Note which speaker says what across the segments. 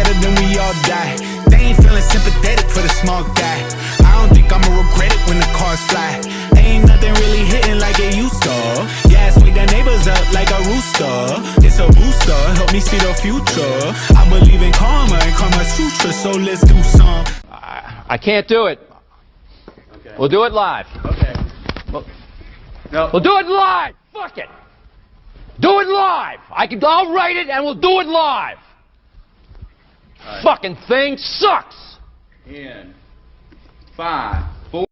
Speaker 1: together, then we all die. They ain't feeling sympathetic for the small guy. I don't think I'ma regret it when the cars fly. Ain't nothing really hitting like it used to. Gas wake the neighbors up like a rooster. It's a booster, help me see the future. I believe in karma and Karma Sutra, so let's do some.
Speaker 2: I can't do it.
Speaker 3: Okay.
Speaker 2: We'll do it live.
Speaker 3: Okay. No.
Speaker 2: We'll do it live. Fuck it. Do it live. I'll write it and we'll do it live.
Speaker 3: Right.
Speaker 2: Fucking thing sucks.
Speaker 3: In 5, 4.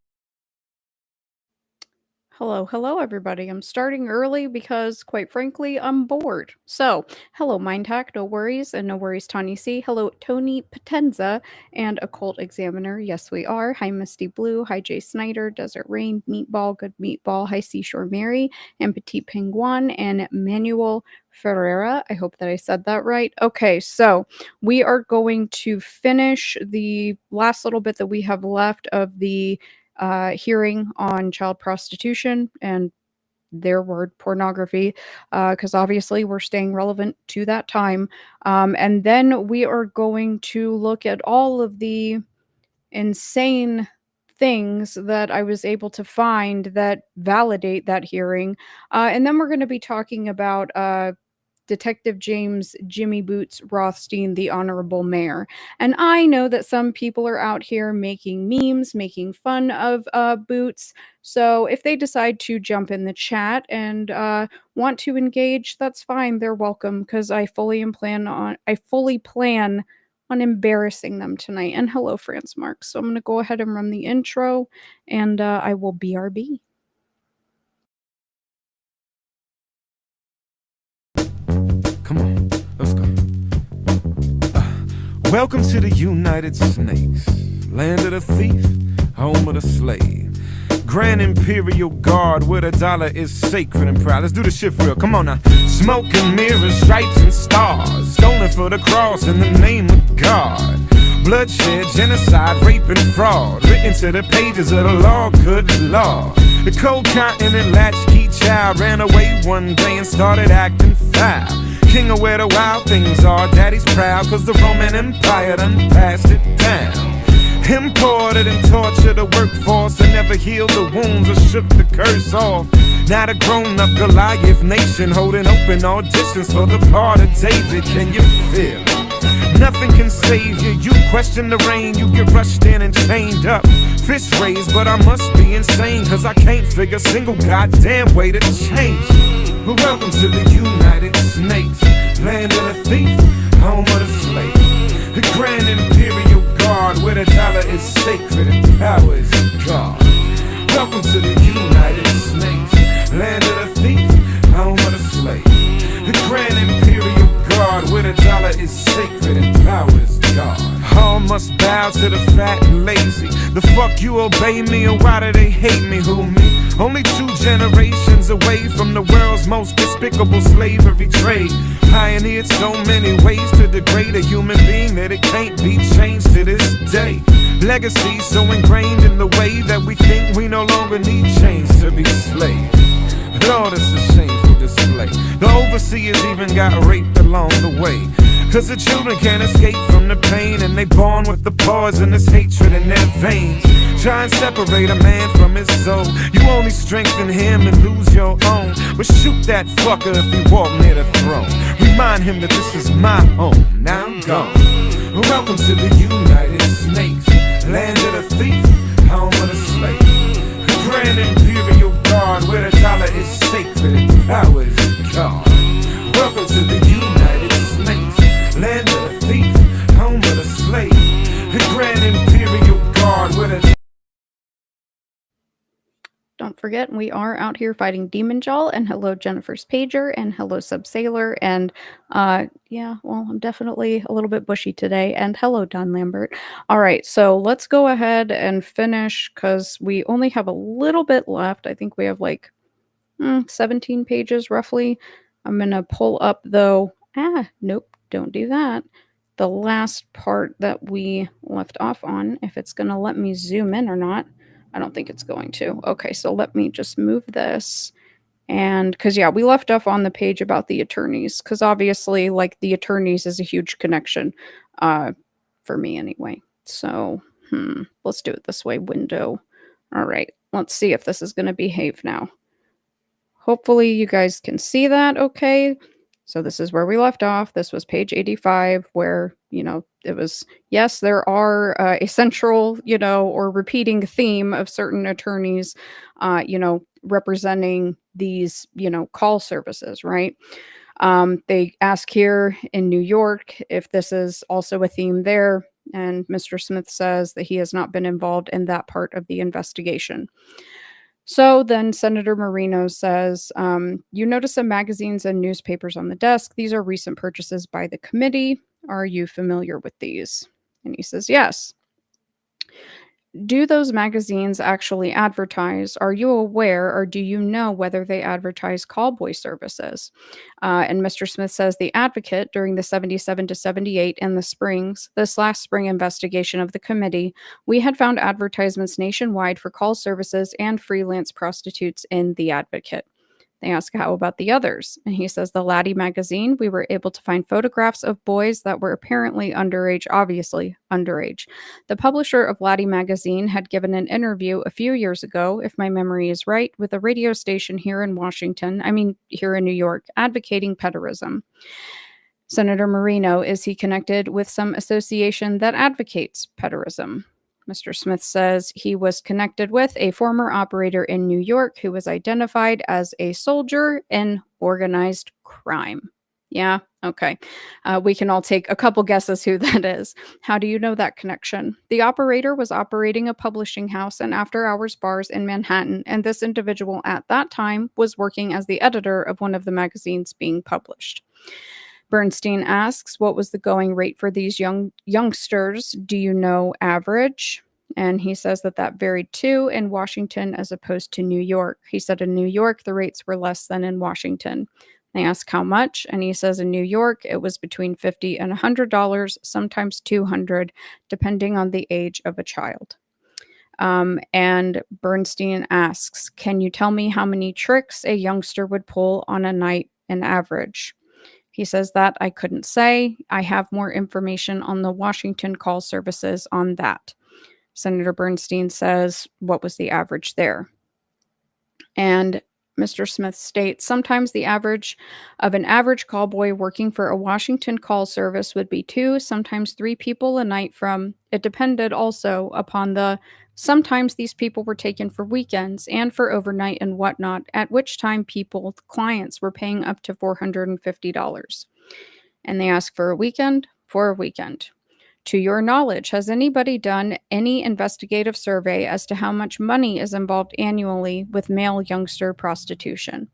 Speaker 4: Hello, everybody. I'm starting early because, quite frankly, I'm bored. So, hello, Mindhack, no worries, and no worries, Tawny C. Hello, Tony Potenza, and Occult Examiner. Yes, we are. Hi, Misty Blue. Hi, Jay Snyder, Desert Rain, Meatball, Good Meatball. Hi, Seashore Mary, and Petit Penguin, and Manuel Ferreira. I hope that I said that right. Okay, so we are going to finish the last little bit that we have left of the hearing on child prostitution and their word pornography, because obviously we're staying relevant to that time. And then we are going to look at all of the insane things that I was able to find that validate that hearing. And then we're going to be talking about Detective James Jimmy Boots Rothstein, the Honorable Mayor. And I know that some people are out here making memes, making fun of Boots. So if they decide to jump in the chat and want to engage, that's fine. They're welcome, because I fully plan on embarrassing them tonight. And hello, France Mark. So I'm going to go ahead and run the intro, and I will BRB.
Speaker 5: Come on, let's go. Welcome to the United Snakes, land of the thief, home of the slave. Grand Imperial Guard, where the dollar is sacred and proud. Let's do the shit for real, come on now. Smoke and mirrors, stripes and stars, stolen for the cross in the name of God. Bloodshed, genocide, rape and fraud, written to the pages of the law, good law. The cold continent latchkey child ran away one day and started acting foul. King of where the wild things are, daddy's proud, cause the Roman Empire done passed it down. Imported and tortured the workforce and never healed the wounds or shook the curse off. Now the grown-up Goliath nation holding open auditions for the part of David. Can you feel it? Nothing can save you. You question the rain, you get rushed in and chained up. Fist raised, but I must be insane, cause I can't figure a single goddamn way to change. Well, welcome to the United Snakes, land of the thief, home of the slave. The Grand Imperial Guard, where the dollar is sacred and power is God. Welcome to the United Snakes, land of the thief, home of the slave. The Grand Imperial Guard, where the dollar is sacred and power is God. All must bow to the fat and lazy. The fuck you obey me, and why do they hate me? Who me? Only 2 generations away from the world's most despicable slavery trade. Pioneered so many ways to degrade a human being that it can't be changed to this day. Legacy so ingrained in the way that we think we no longer need chains to be slaves. Lord, it's a shameful display. The overseers even got raped along the way. Cause the children can't escape from the pain, and they born with the poisonous hatred in their veins. Try and separate a man from his soul, you only strengthen him and lose your own. But shoot that fucker if he walk near the throne. Remind him that this is my home, now I'm gone. Welcome to the United Snakes, land of the thief, home of the slave. The Grand Imperial Guard, where the dollar is sacred and power is God. Welcome to the United Snakes, land of the thief, home of the slave. The Grand Imperial Guard, where the...
Speaker 4: Don't forget, we are out here fighting Demon Jaw, and hello Jennifer's Pager, and hello Subsailor, and yeah, well, I'm definitely a little bit bushy today, and hello Don Lambert. All right, so let's go ahead and finish, because we only have a little bit left. I think we have like 17 pages roughly. I'm gonna pull up though, nope, don't do that, the last part that we left off on, if it's gonna let me zoom in or not. I don't think it's going to. Okay, so let me just move this. And because, yeah, we left off on the page about the attorneys, because obviously, like, the attorneys is a huge connection. for me anyway. So, let's do it this way, window. All right, let's see if this is going to behave now. Hopefully you guys can see that okay. So this is where we left off. This was page 85 where, it was, yes, there are a central, or repeating theme of certain attorneys, representing these, call services, right? They ask here in New York if this is also a theme there. And Mr. Smith says that he has not been involved in that part of the investigation. So then Senator Marino says, you notice some magazines and newspapers on the desk. These are recent purchases by the committee. Are you familiar with these? And he says, yes. Do those magazines actually advertise? Are you aware or do you know whether they advertise callboy services? And Mr. Smith says the Advocate during the 77 to 78 and this last spring investigation of the committee, we had found advertisements nationwide for call services and freelance prostitutes in the Advocate. They ask, how about the others? And he says, the Laddie magazine, we were able to find photographs of boys that were apparently underage, obviously underage. The publisher of Laddie magazine had given an interview a few years ago, if my memory is right, with a radio station here in here in New York, advocating pederism. Senator Marino, is he connected with some association that advocates pederism? Mr. Smith says he was connected with a former operator in New York who was identified as a soldier in organized crime. Yeah, okay. We can all take a couple guesses who that is. How do you know that connection? The operator was operating a publishing house and after-hours bars in Manhattan, and this individual at that time was working as the editor of one of the magazines being published. Bernstein asks, what was the going rate for these youngsters? Do you know average? And he says that varied too in Washington as opposed to New York. He said in New York, the rates were less than in Washington. They ask how much, and he says in New York, it was between $50 and $100, sometimes $200, depending on the age of a child. And Bernstein asks, can you tell me how many tricks a youngster would pull on a night in average? He says that I couldn't say. I have more information on the Washington call services on that. Senator Bernstein says, what was the average there? And Mr. Smith states, sometimes the average of an average callboy working for a Washington call service would be 2, sometimes 3 people a night it depended also upon sometimes these people were taken for weekends and for overnight and whatnot, at which time clients were paying up to $450. And they ask for a weekend. To your knowledge, has anybody done any investigative survey as to how much money is involved annually with male youngster prostitution?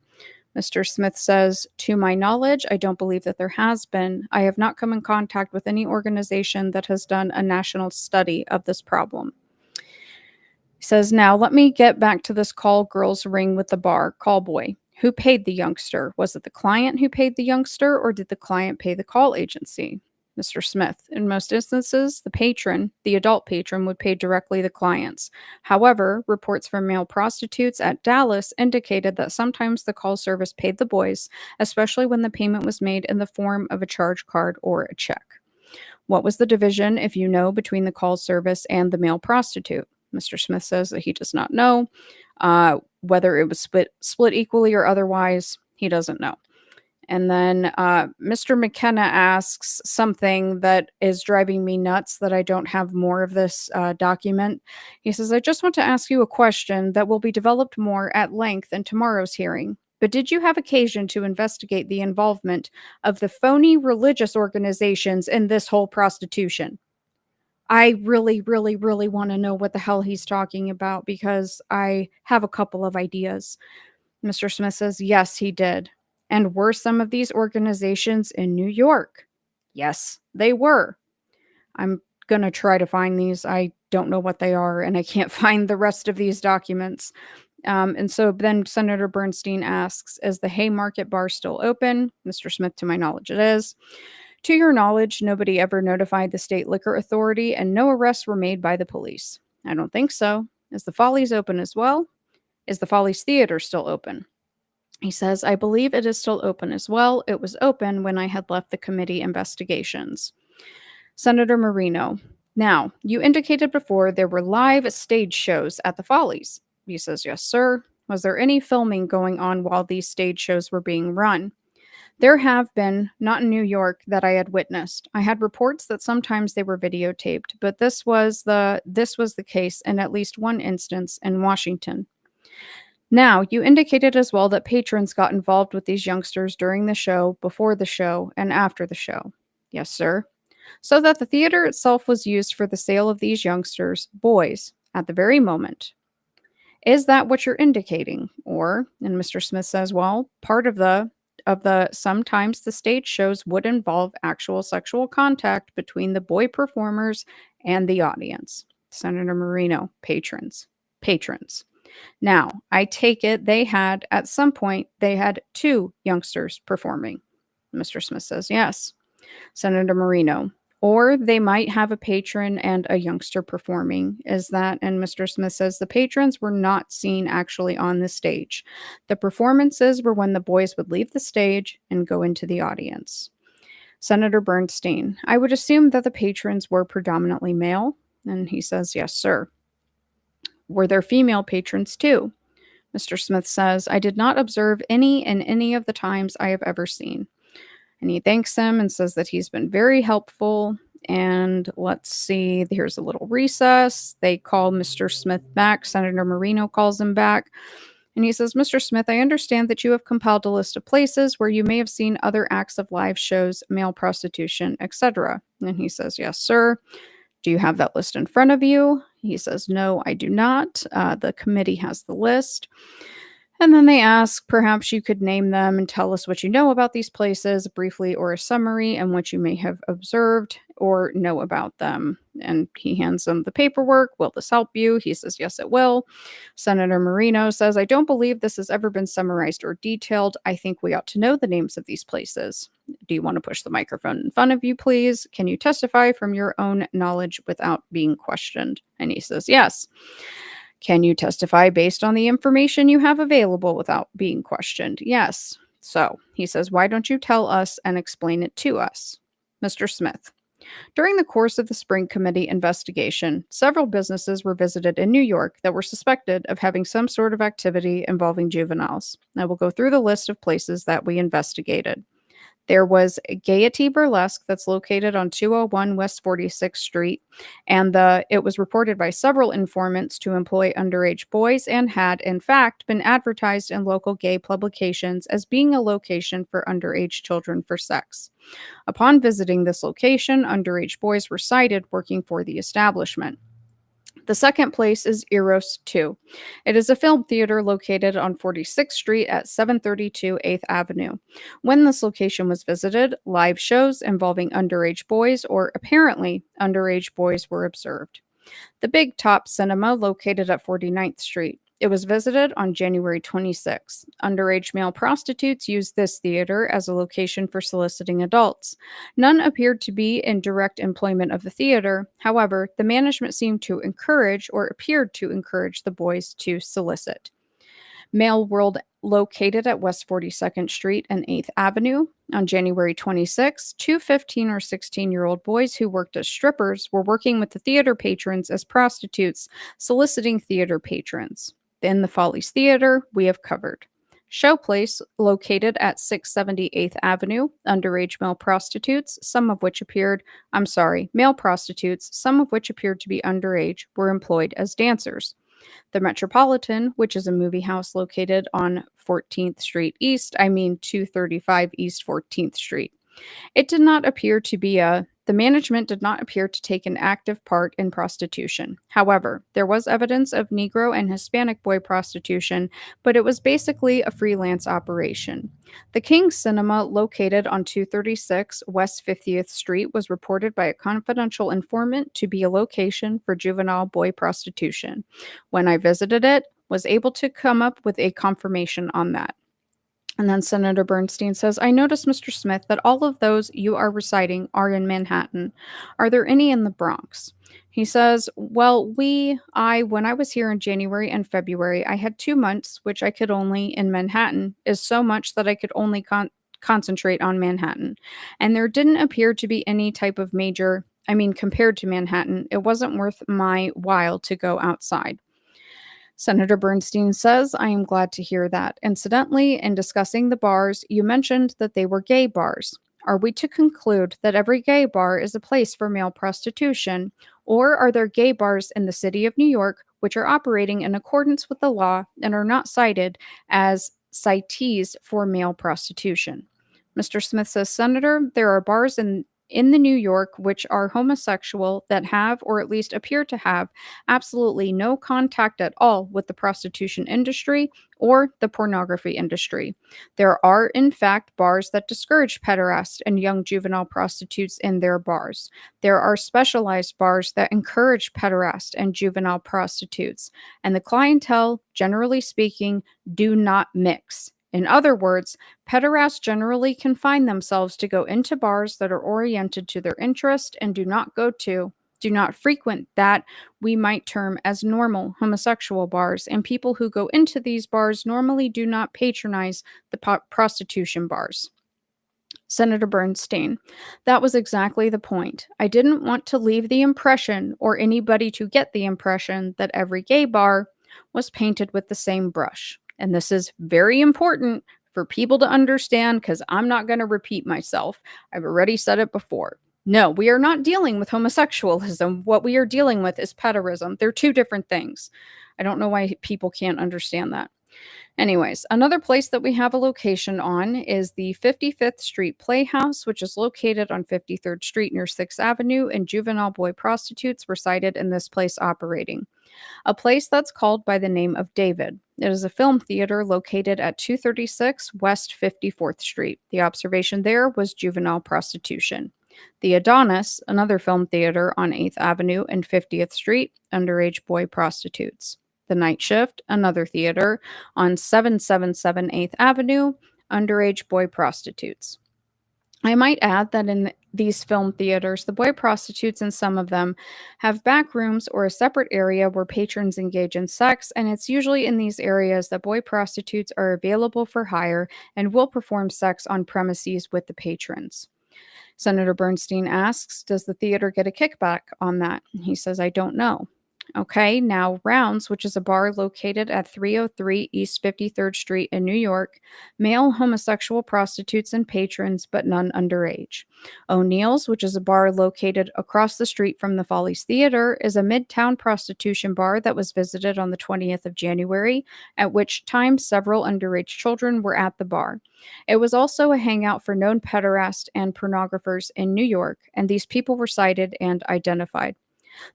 Speaker 4: Mr. Smith says, to my knowledge, I don't believe that there has been. I have not come in contact with any organization that has done a national study of this problem. He says, now let me get back to this call girls ring with the call boy. Who paid the youngster? Was it the client who paid the youngster, or did the client pay the call agency? Mr. Smith, in most instances, the adult patron would pay directly the clients. However, reports from male prostitutes at Dallas indicated that sometimes the call service paid the boys, especially when the payment was made in the form of a charge card or a check. What was the division, if you know, between the call service and the male prostitute? Mr. Smith says that he does not know. Whether it was split equally or otherwise, he doesn't know. And then Mr. McKenna asks something that is driving me nuts that I don't have more of this document. He says, I just want to ask you a question that will be developed more at length in tomorrow's hearing. But did you have occasion to investigate the involvement of the phony religious organizations in this whole prostitution? I really, really, really want to know what the hell he's talking about because I have a couple of ideas. Mr. Smith says, yes, he did. And were some of these organizations in New York? Yes, they were. I'm going to try to find these. I don't know what they are, and I can't find the rest of these documents. And so then Senator Bernstein asks, is the Haymarket bar still open? Mr. Smith, to my knowledge, it is. To your knowledge, nobody ever notified the state liquor authority and no arrests were made by the police. I don't think so. Is the Follies open as well? Is the Follies Theater still open? He says, I believe it is still open as well. It was open when I had left the committee investigations. Senator Marino, now, you indicated before there were live stage shows at the Follies. He says, yes, sir. Was there any filming going on while these stage shows were being run? There have been, not in New York, that I had witnessed. I had reports that sometimes they were videotaped, but this was the case in at least one instance in Washington. Now, you indicated as well that patrons got involved with these youngsters during the show, before the show, and after the show. Yes, sir. So that the theater itself was used for the sale of these youngsters, boys, at the very moment. Is that what you're indicating? Or, and Mr. Smith says, well, part of the sometimes the stage shows would involve actual sexual contact between the boy performers and the audience. Senator Marino, patrons. Patrons. Now, I take it at some point, they had two youngsters performing. Mr. Smith says, yes. Senator Marino, or they might have a patron and a youngster performing. Is that? And Mr. Smith says the patrons were not seen actually on the stage. The performances were when the boys would leave the stage and go into the audience. Senator Bernstein, I would assume that the patrons were predominantly male. And he says, yes, sir. Were there female patrons too? Mr. Smith says, I did not observe any in any of the times I have ever seen. And he thanks him and says that he's been very helpful. And let's see, here's a little recess. They call Mr. Smith back. Senator Marino calls him back. And he says, Mr. Smith, I understand that you have compiled a list of places where you may have seen other acts of live shows, male prostitution, etc. And he says, yes, sir. Do you have that list in front of you? He says, no, I do not. The committee has the list. And then they ask, perhaps you could name them and tell us what you know about these places, briefly or a summary, and what you may have observed or know about them. And he hands them the paperwork. Will this help you? He says, yes, it will. Senator Marino says, I don't believe this has ever been summarized or detailed. I think we ought to know the names of these places. Do you want to push the microphone in front of you, please? Can you testify from your own knowledge without being questioned? And he says, yes. Can you testify based on the information you have available without being questioned? Yes. So he says, why don't you tell us and explain it to us? Mr. Smith, during the course of the Spring Committee investigation, several businesses were visited in New York that were suspected of having some sort of activity involving juveniles. I will go through the list of places that we investigated. There was Gaiety Burlesque that's located on 201 West 46th Street, and it was reported by several informants to employ underage boys and had, in fact, been advertised in local gay publications as being a location for underage children for sex. Upon visiting this location, underage boys were sighted working for the establishment. The second place is Eros 2. It is a film theater located on 46th Street at 732 8th Avenue. When this location was visited, live shows involving underage boys or apparently underage boys were observed. The Big Top Cinema located at 49th Street. It was visited on January 26. Underage male prostitutes used this theater as a location for soliciting adults. None appeared to be in direct employment of the theater. However, the management seemed to encourage or appeared to encourage the boys to solicit. Male World located at West 42nd Street and 8th Avenue. On January 26, two 15 or 16-year-old boys who worked as strippers were working with the theater patrons as prostitutes, soliciting theater patrons. In the Follies Theater, we have covered. Showplace, located at 670 8th Avenue, underage male prostitutes, male prostitutes, some of which appeared to be underage, were employed as dancers. The Metropolitan, which is a movie house located on 235 East 14th Street. The management did not appear to take an active part in prostitution. However, there was evidence of Negro and Hispanic boy prostitution, but it was basically a freelance operation. The King's Cinema, located on 236 West 50th Street, was reported by a confidential informant to be a location for juvenile boy prostitution. When I visited it, was able to come up with a confirmation on that. And then Senator Bernstein says, I noticed, Mr. Smith, that all of those you are reciting are in Manhattan. Are there any in the Bronx? He says, well, when I was here in January and February, I had 2 months, which I could only, in Manhattan, is so much that I could only concentrate on Manhattan. And there didn't appear to be any type of major compared to Manhattan, it wasn't worth my while to go outside. Senator Bernstein says, I am glad to hear that. Incidentally, in discussing the bars, you mentioned that they were gay bars. Are we to conclude that every gay bar is a place for male prostitution? Or are there gay bars in the city of New York which are operating in accordance with the law and are not cited as citees for male prostitution? Mr. Smith says, Senator, there are bars in the New York which are homosexual that have, or at least appear to have, absolutely no contact at all with the prostitution industry or the pornography industry. There are, in fact, bars that discourage pederasts and young juvenile prostitutes in their bars. There are specialized bars that encourage pederasts and juvenile prostitutes, and the clientele, generally speaking, do not mix. In other words, pederasts generally confine themselves to go into bars that are oriented to their interest and do not frequent that we might term as normal homosexual bars, and people who go into these bars normally do not patronize the prostitution bars. Senator Bernstein, that was exactly the point. I didn't want to leave the impression, or anybody to get the impression, that every gay bar was painted with the same brush. And this is very important for people to understand because I'm not going to repeat myself. I've already said it before. No, we are not dealing with homosexualism. What we are dealing with is pederism. They're two different things. I don't know why people can't understand that. Anyways, another place that we have a location on is the 55th Street Playhouse, which is located on 53rd Street near 6th Avenue, and juvenile boy prostitutes were cited in this place operating. A place that's called by the name of David. It is a film theater located at 236 West 54th Street. The observation there was juvenile prostitution. The Adonis, another film theater on 8th Avenue and 50th Street, underage boy prostitutes. The Night Shift, another theater on 777 8th Avenue, underage boy prostitutes. I might add that in these film theaters, the boy prostitutes in some of them have back rooms or a separate area where patrons engage in sex, and it's usually in these areas that boy prostitutes are available for hire and will perform sex on premises with the patrons. Senator Bernstein asks, does the theater get a kickback on that? He says, I don't know. Okay, now Rounds, which is a bar located at 303 East 53rd Street in New York, male homosexual prostitutes and patrons, but none underage. O'Neill's, which is a bar located across the street from the Follies Theater, is a midtown prostitution bar that was visited on the 20th of January, at which time several underage children were at the bar. It was also a hangout for known pederasts and pornographers in New York, and these people were cited and identified.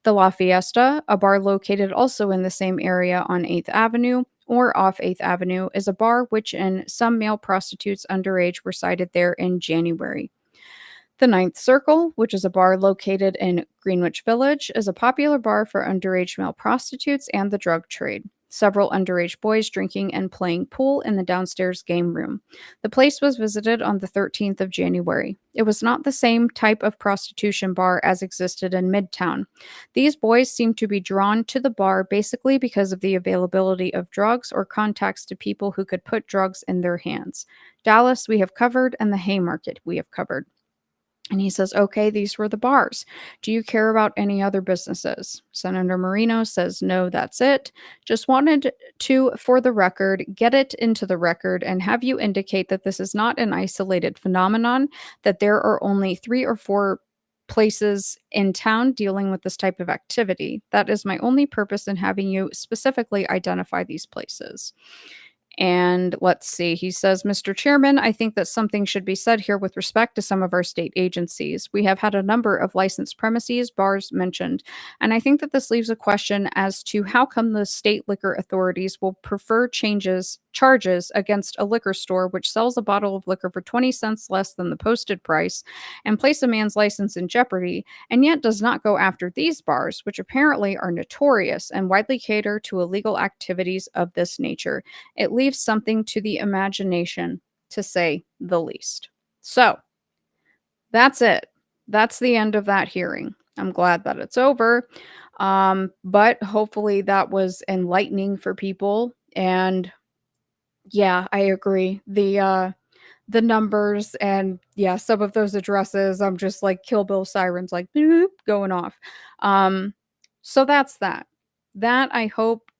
Speaker 4: The La Fiesta, a bar located also in the same area on 8th Avenue or off 8th Avenue, is a bar which in some male prostitutes underage were cited there in January. The Ninth Circle, which is a bar located in Greenwich Village, is a popular bar for underage male prostitutes and the drug trade. Several underage boys drinking and playing pool in the downstairs game room. The place was visited on the 13th of January. It was not the same type of prostitution bar as existed in Midtown. These boys seemed to be drawn to the bar basically because of the availability of drugs or contacts to people who could put drugs in their hands. Dallas we have covered, and the Haymarket we have covered. And he says, okay, these were the bars. Do you care about any other businesses? Senator Marino says, no, that's it. Just wanted to, for the record, get it into the record and have you indicate that this is not an isolated phenomenon, that there are only 3 or 4 places in town dealing with this type of activity. That is my only purpose in having you specifically identify these places. And let's see, he says, Mr. Chairman, I think that something should be said here with respect to some of our state agencies. We have had a number of licensed premises, bars mentioned, and I think that this leaves a question as to how come the state liquor authorities will prefer charges against a liquor store which sells a bottle of liquor for 20 cents less than the posted price and place a man's license in jeopardy, and yet does not go after these bars, which apparently are notorious and widely cater to illegal activities of this nature. It leaves something to the imagination, to say the least. So, that's it. That's the end of that hearing. I'm glad that it's over. But hopefully that was enlightening for people. And yeah, I agree. The the numbers, and yeah, some of those addresses, I'm just like Kill Bill sirens, like boop, going off. So that's that. That I hope,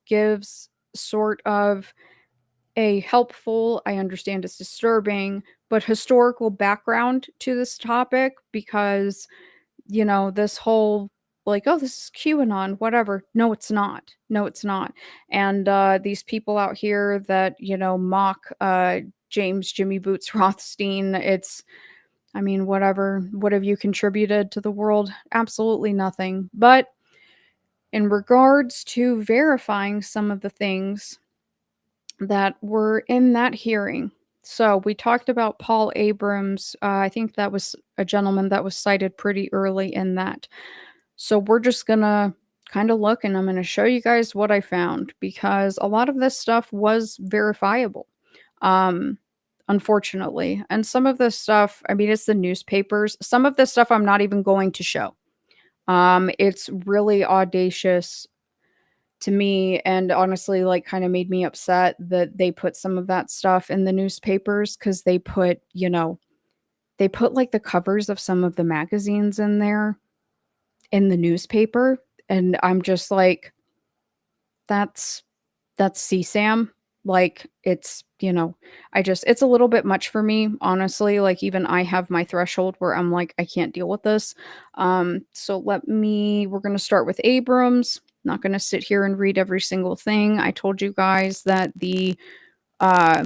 Speaker 4: gives sort of a helpful, I understand it's disturbing, but historical background to this topic because, this whole like, oh, this is QAnon, whatever. No, it's not. No, it's not. And these people out here that, mock James Jimmy Boots Rothstein, I mean, whatever. What have you contributed to the world? Absolutely nothing. But in regards to verifying some of the things that were in that hearing. So we talked about Paul Abrams. I think that was a gentleman that was cited pretty early in that. So we're just going to kind of look and I'm going to show you guys what I found because a lot of this stuff was verifiable. Unfortunately. And some of this stuff, I mean, it's the newspapers. Some of this stuff I'm not even going to show. It's really audacious to me and honestly like kind of made me upset that they put some of that stuff in the newspapers because they put like the covers of some of the magazines in there in the newspaper and I'm just like that's CSAM. Like it's it's a little bit much for me honestly. Like even I have my threshold where I'm like I can't deal with this. So we're going to start with Abrams. Not going to sit here and read every single thing. I told you guys that the uh,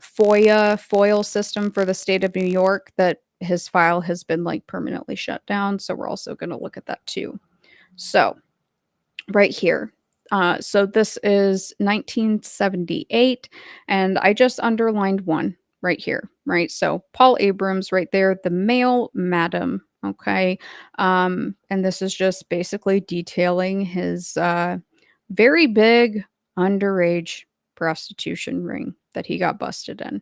Speaker 4: FOIL system for the state of New York, that his file has been like permanently shut down. So we're also going to look at that too. So right here. So this is 1978, and I just underlined one right here, right? So Paul Abrams right there, the male madam, okay? And this is just basically detailing his very big underage prostitution ring that he got busted in.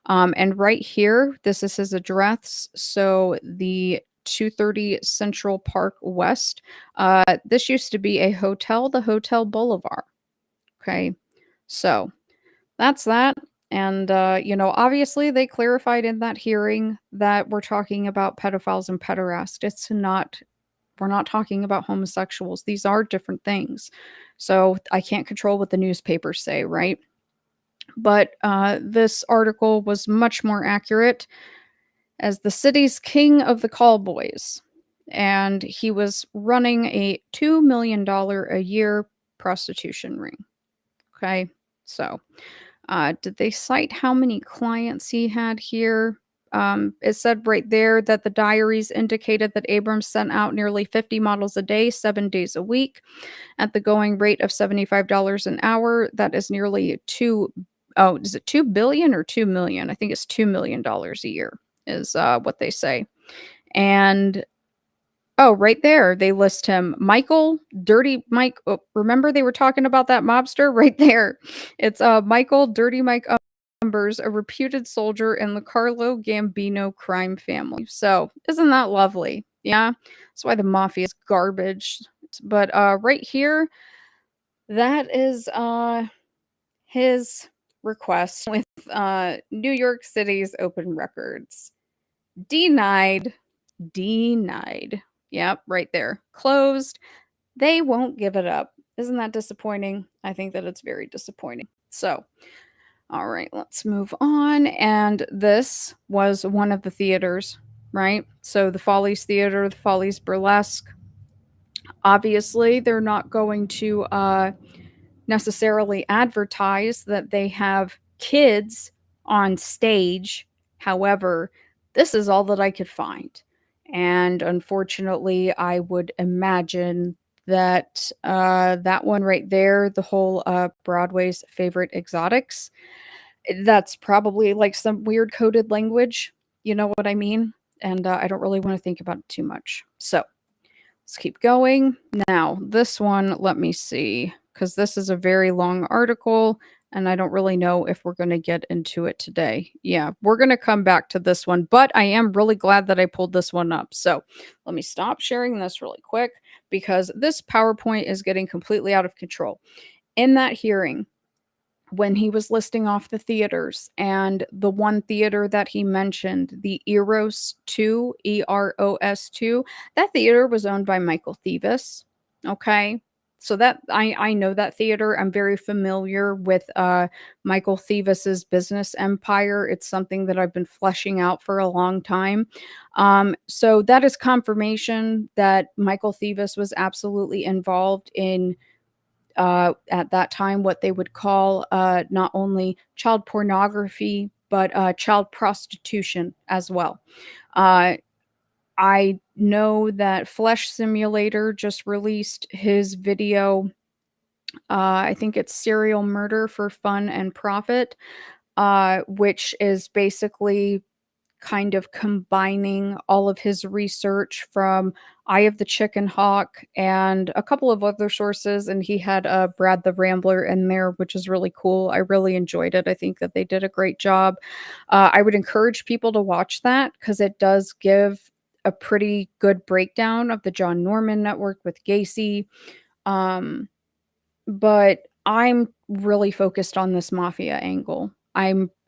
Speaker 4: And right here, this is his address. So the 230 Central Park West. This used to be a hotel, the Hotel Boulevard. Okay. So that's that. And, obviously they clarified in that hearing that we're talking about pedophiles and pederasts. We're not talking about homosexuals. These are different things. So I can't control what the newspapers say, right? But this article was much more accurate as the city's king of the call boys. And he was running a $2 million a year prostitution ring. Okay. So, did they cite how many clients he had here? It said right there that the diaries indicated that Abrams sent out nearly 50 models a day, 7 days a week, at the going rate of $75 an hour. That is nearly is it 2 billion or 2 million? I think it's $2 million a year is what they say. And right there, they list him. Michael, Dirty Mike. Oh, remember they were talking about that mobster right there. It's Michael, Dirty Mike Umbers, a reputed soldier in the Carlo Gambino crime family. So isn't that lovely? Yeah, that's why the mafia is garbage. But right here, that is his request with New York City's open records. Denied. Yep, right there. Closed. They won't give it up. Isn't that disappointing? I think that it's very disappointing. So, all right, let's move on. And this was one of the theaters, right? So the Follies Theater, the Follies Burlesque. Obviously, they're not going to necessarily advertise that they have kids on stage. However, this is all that I could find. And unfortunately, I would imagine that that one right there, the whole Broadway's Favorite Exotics, that's probably like some weird coded language. You know what I mean? And I don't really want to think about it too much. So let's keep going. Now, this one, let me see, because this is a very long article and I don't really know if we're going to get into it today. Yeah, we're going to come back to this one, but I am really glad that I pulled this one up. So let me stop sharing this really quick because this PowerPoint is getting completely out of control. In that hearing, when he was listing off the theaters, and the one theater that he mentioned, the Eros 2, Eros 2, that theater was owned by Michael Thevis. Okay. So that I know that theater. I'm very familiar with Michael Thevis's business empire. It's something that I've been fleshing out for a long time. So that is confirmation that Michael Thevis was absolutely involved in at that time what they would call not only child pornography but child prostitution as well. I know that Flesh Simulator just released his video. I think it's Serial Murder for Fun and Profit, which is basically kind of combining all of his research from Eye of the Chicken Hawk and a couple of other sources. And he had Brad the Rambler in there, which is really cool. I really enjoyed it. I think that they did a great job. I would encourage people to watch that because it does give a pretty good breakdown of the John Norman Network with Gacy. But I'm really focused on this mafia angle.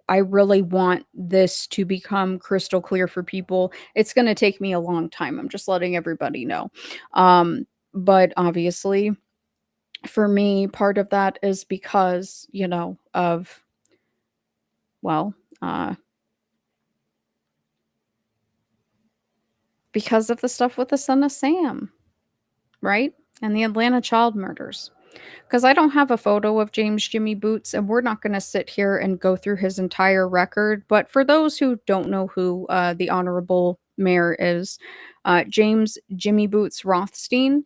Speaker 4: I really want this to become crystal clear for people. It's going to take me a long time. I'm just letting everybody know. But obviously, for me, part of that is because, of, well, because of the stuff with the Son of Sam, right? And the Atlanta child murders. Because I don't have a photo of James Jimmy Boots, and we're not going to sit here and go through his entire record. But for those who don't know who the Honorable Mayor is, James Jimmy Boots Rothstein,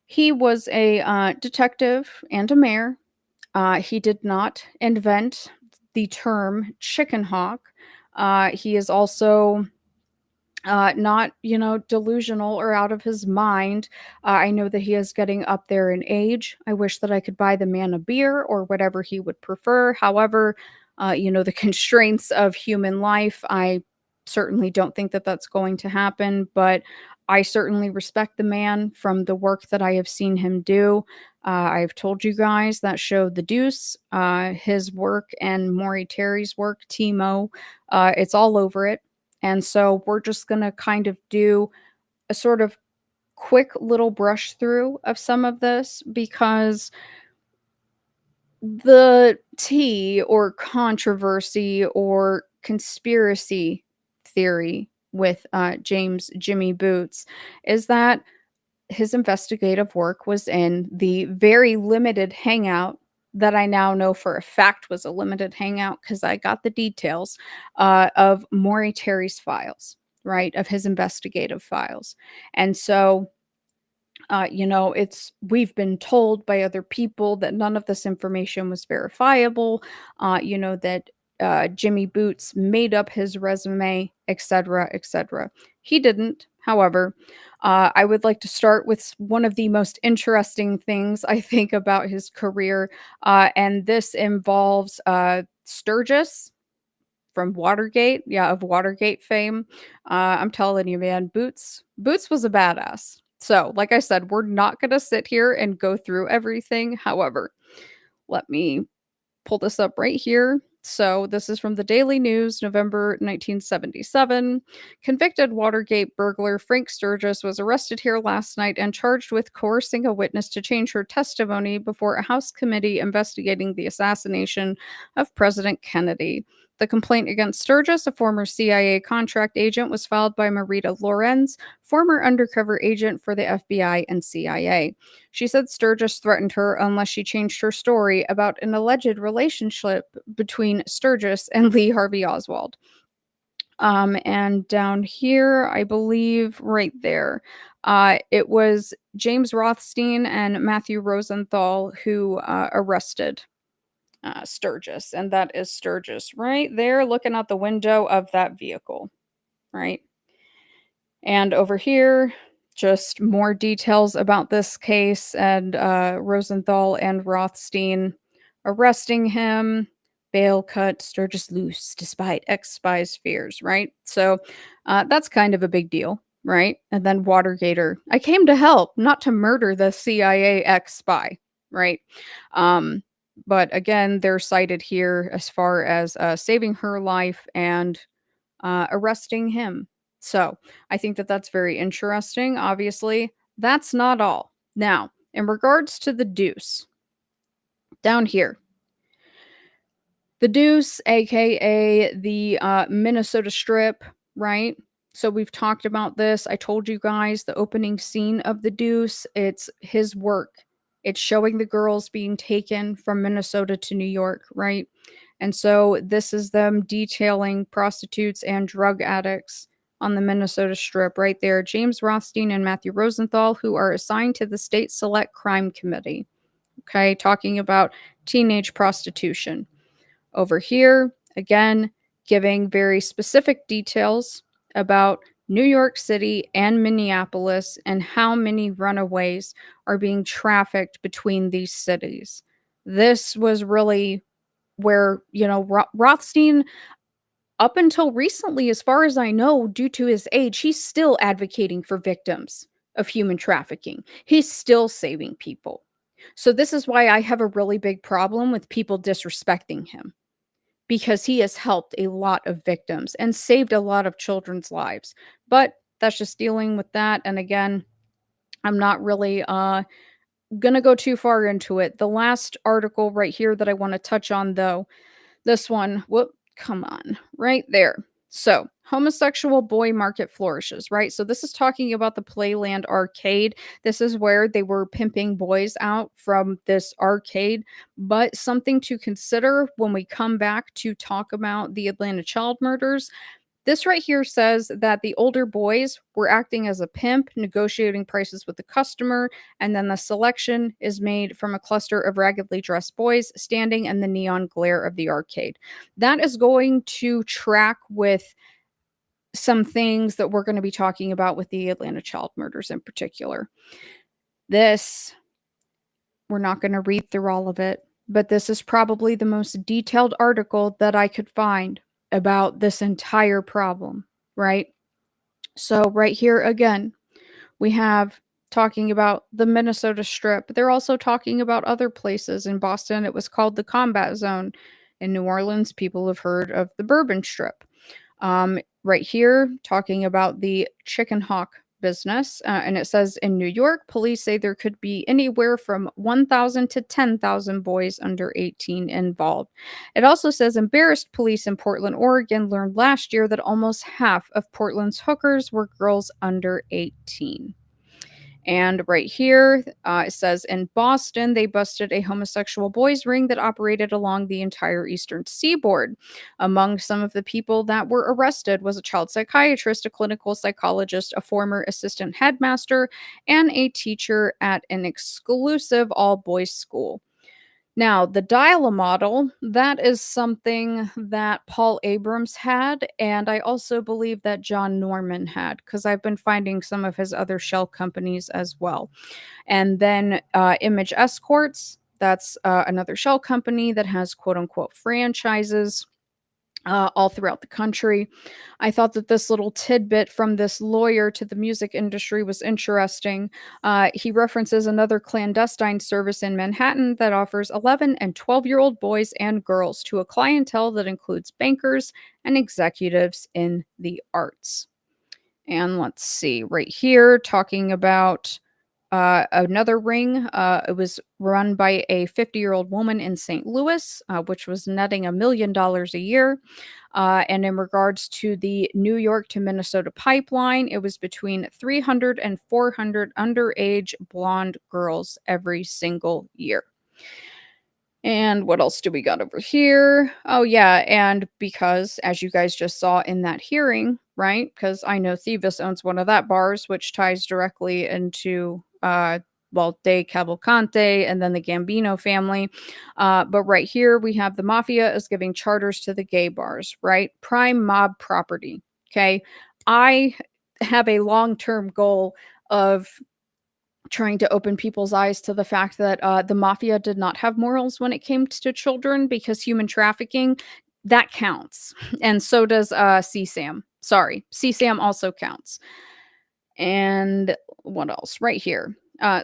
Speaker 4: he was a detective and a mayor. He did not invent the term chicken hawk. He is also not, delusional or out of his mind. I know that he is getting up there in age. I wish that I could buy the man a beer or whatever he would prefer. However, the constraints of human life, I certainly don't think that that's going to happen, but I certainly respect the man from the work that I have seen him do. I've told you guys that show The Deuce, his work and Maury Terry's work, Timo, it's all over it. And so we're just going to kind of do a sort of quick little brush through of some of this because the tea or controversy or conspiracy theory with James Jimmy Boots is that his investigative work was in the very limited hangout that I now know for a fact was a limited hangout because I got the details of Maury Terry's files, right? Of his investigative files. And so, we've been told by other people that none of this information was verifiable, that Jimmy Boots made up his resume, etc., etc. He didn't. However, I would like to start with one of the most interesting things I think about his career, and this involves Sturgis from Watergate, of Watergate fame. I'm telling you, man, Boots was a badass. So, like I said, we're not going to sit here and go through everything. However, let me pull this up right here. So this is from the Daily News, November 1977. Convicted Watergate burglar Frank Sturgis was arrested here last night and charged with coercing a witness to change her testimony before a House committee investigating the assassination of President Kennedy. The complaint against Sturgis, a former CIA contract agent, was filed by Marita Lorenz, former undercover agent for the FBI and CIA. She said Sturgis threatened her unless she changed her story about an alleged relationship between Sturgis and Lee Harvey Oswald. And down here, I believe right there, it was James Rothstein and Matthew Rosenthal who arrested Sturgis. And that is Sturgis right there looking out the window of that vehicle, right? And over here, just more details about this case and Rosenthal and Rothstein arresting him. Bail cut, Sturgis loose despite ex-spy's fears, right? So that's kind of a big deal, right? And then Watergator. I came to help, not to murder the CIA ex-spy, right? But again, they're cited here as far as saving her life and arresting him. So I think that that's very interesting. Obviously, that's not all. Now, in regards to the deuce, down here, the deuce, aka the Minnesota Strip, right? So we've talked about this. I told you guys the opening scene of the deuce, it's his work. It's showing the girls being taken from Minnesota to New York, right? And so this is them detailing prostitutes and drug addicts on the Minnesota Strip right there. James Rothstein and Matthew Rosenthal, who are assigned to the State Select Crime Committee. Okay, talking about teenage prostitution. Over here, again, giving very specific details about New York City and Minneapolis and how many runaways are being trafficked between these cities. This was really where, Rothstein, up until recently, as far as I know, due to his age, he's still advocating for victims of human trafficking. He's still saving people. So, this is why I have a really big problem with people disrespecting him, because he has helped a lot of victims and saved a lot of children's lives. But that's just dealing with that. And again, I'm not really going to go too far into it. The last article right here that I want to touch on, though, this one, come on, right there. So, homosexual boy market flourishes, right? So, this is talking about the Playland arcade. This is where they were pimping boys out from this arcade. But something to consider when we come back to talk about the Atlanta child murders. This right here says that the older boys were acting as a pimp, negotiating prices with the customer, and then the selection is made from a cluster of raggedly dressed boys standing in the neon glare of the arcade. That is going to track with some things that we're going to be talking about with the Atlanta child murders in particular. This, we're not going to read through all of it, but this is probably the most detailed article that I could find about this entire problem, right? So, right here again, we have talking about the Minnesota Strip. They're also talking about other places. In Boston, it was called the Combat Zone. In New Orleans, people have heard of the Bourbon Strip. Right here, talking about the Chicken Hawk business. And it says in New York, police say there could be anywhere from 1,000 to 10,000 boys under 18 involved. It also says embarrassed police in Portland, Oregon learned last year that almost half of Portland's hookers were girls under 18. And right here, it says in Boston, they busted a homosexual boys' ring that operated along the entire eastern seaboard. Among some of the people that were arrested was a child psychiatrist, a clinical psychologist, a former assistant headmaster, and a teacher at an exclusive all-boys school. Now, the dial-a model, that is something that Paul Abrams had, and I also believe that John Norman had, because I've been finding some of his other shell companies as well. And then Image Escorts, that's another shell company that has quote-unquote franchises all throughout the country. I thought that this little tidbit from this lawyer to the music industry was interesting. He references another clandestine service in Manhattan that offers 11 and 12-year-old boys and girls to a clientele that includes bankers and executives in the arts. And let's see, right here, talking about another ring. It was run by a 50-year-old woman in St. Louis, which was netting $1 million a year. And in regards to the New York to Minnesota pipeline, it was between 300 and 400 underage blonde girls every single year. And what else do we got over here? Oh, yeah. And because, as you guys just saw in that hearing, right? Because I know Thievis owns one of that bars, which ties directly into, De Cavalcante and then the Gambino family. But right here, we have the mafia is giving charters to the gay bars, right? Prime mob property. Okay. I have a long-term goal of trying to open people's eyes to the fact that the mafia did not have morals when it came to children, because human trafficking, that counts. And so does CSAM. Sorry, CSAM also counts. And what else? Right here.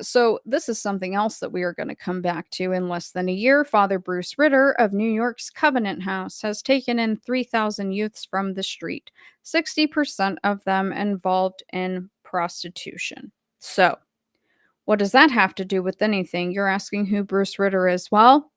Speaker 4: So this is something else that we are going to come back to in less than a year. Father Bruce Ritter of New York's Covenant House has taken in 3,000 youths from the street, 60% of them involved in prostitution. So, what does that have to do with anything? You're asking who Bruce Ritter is. Well,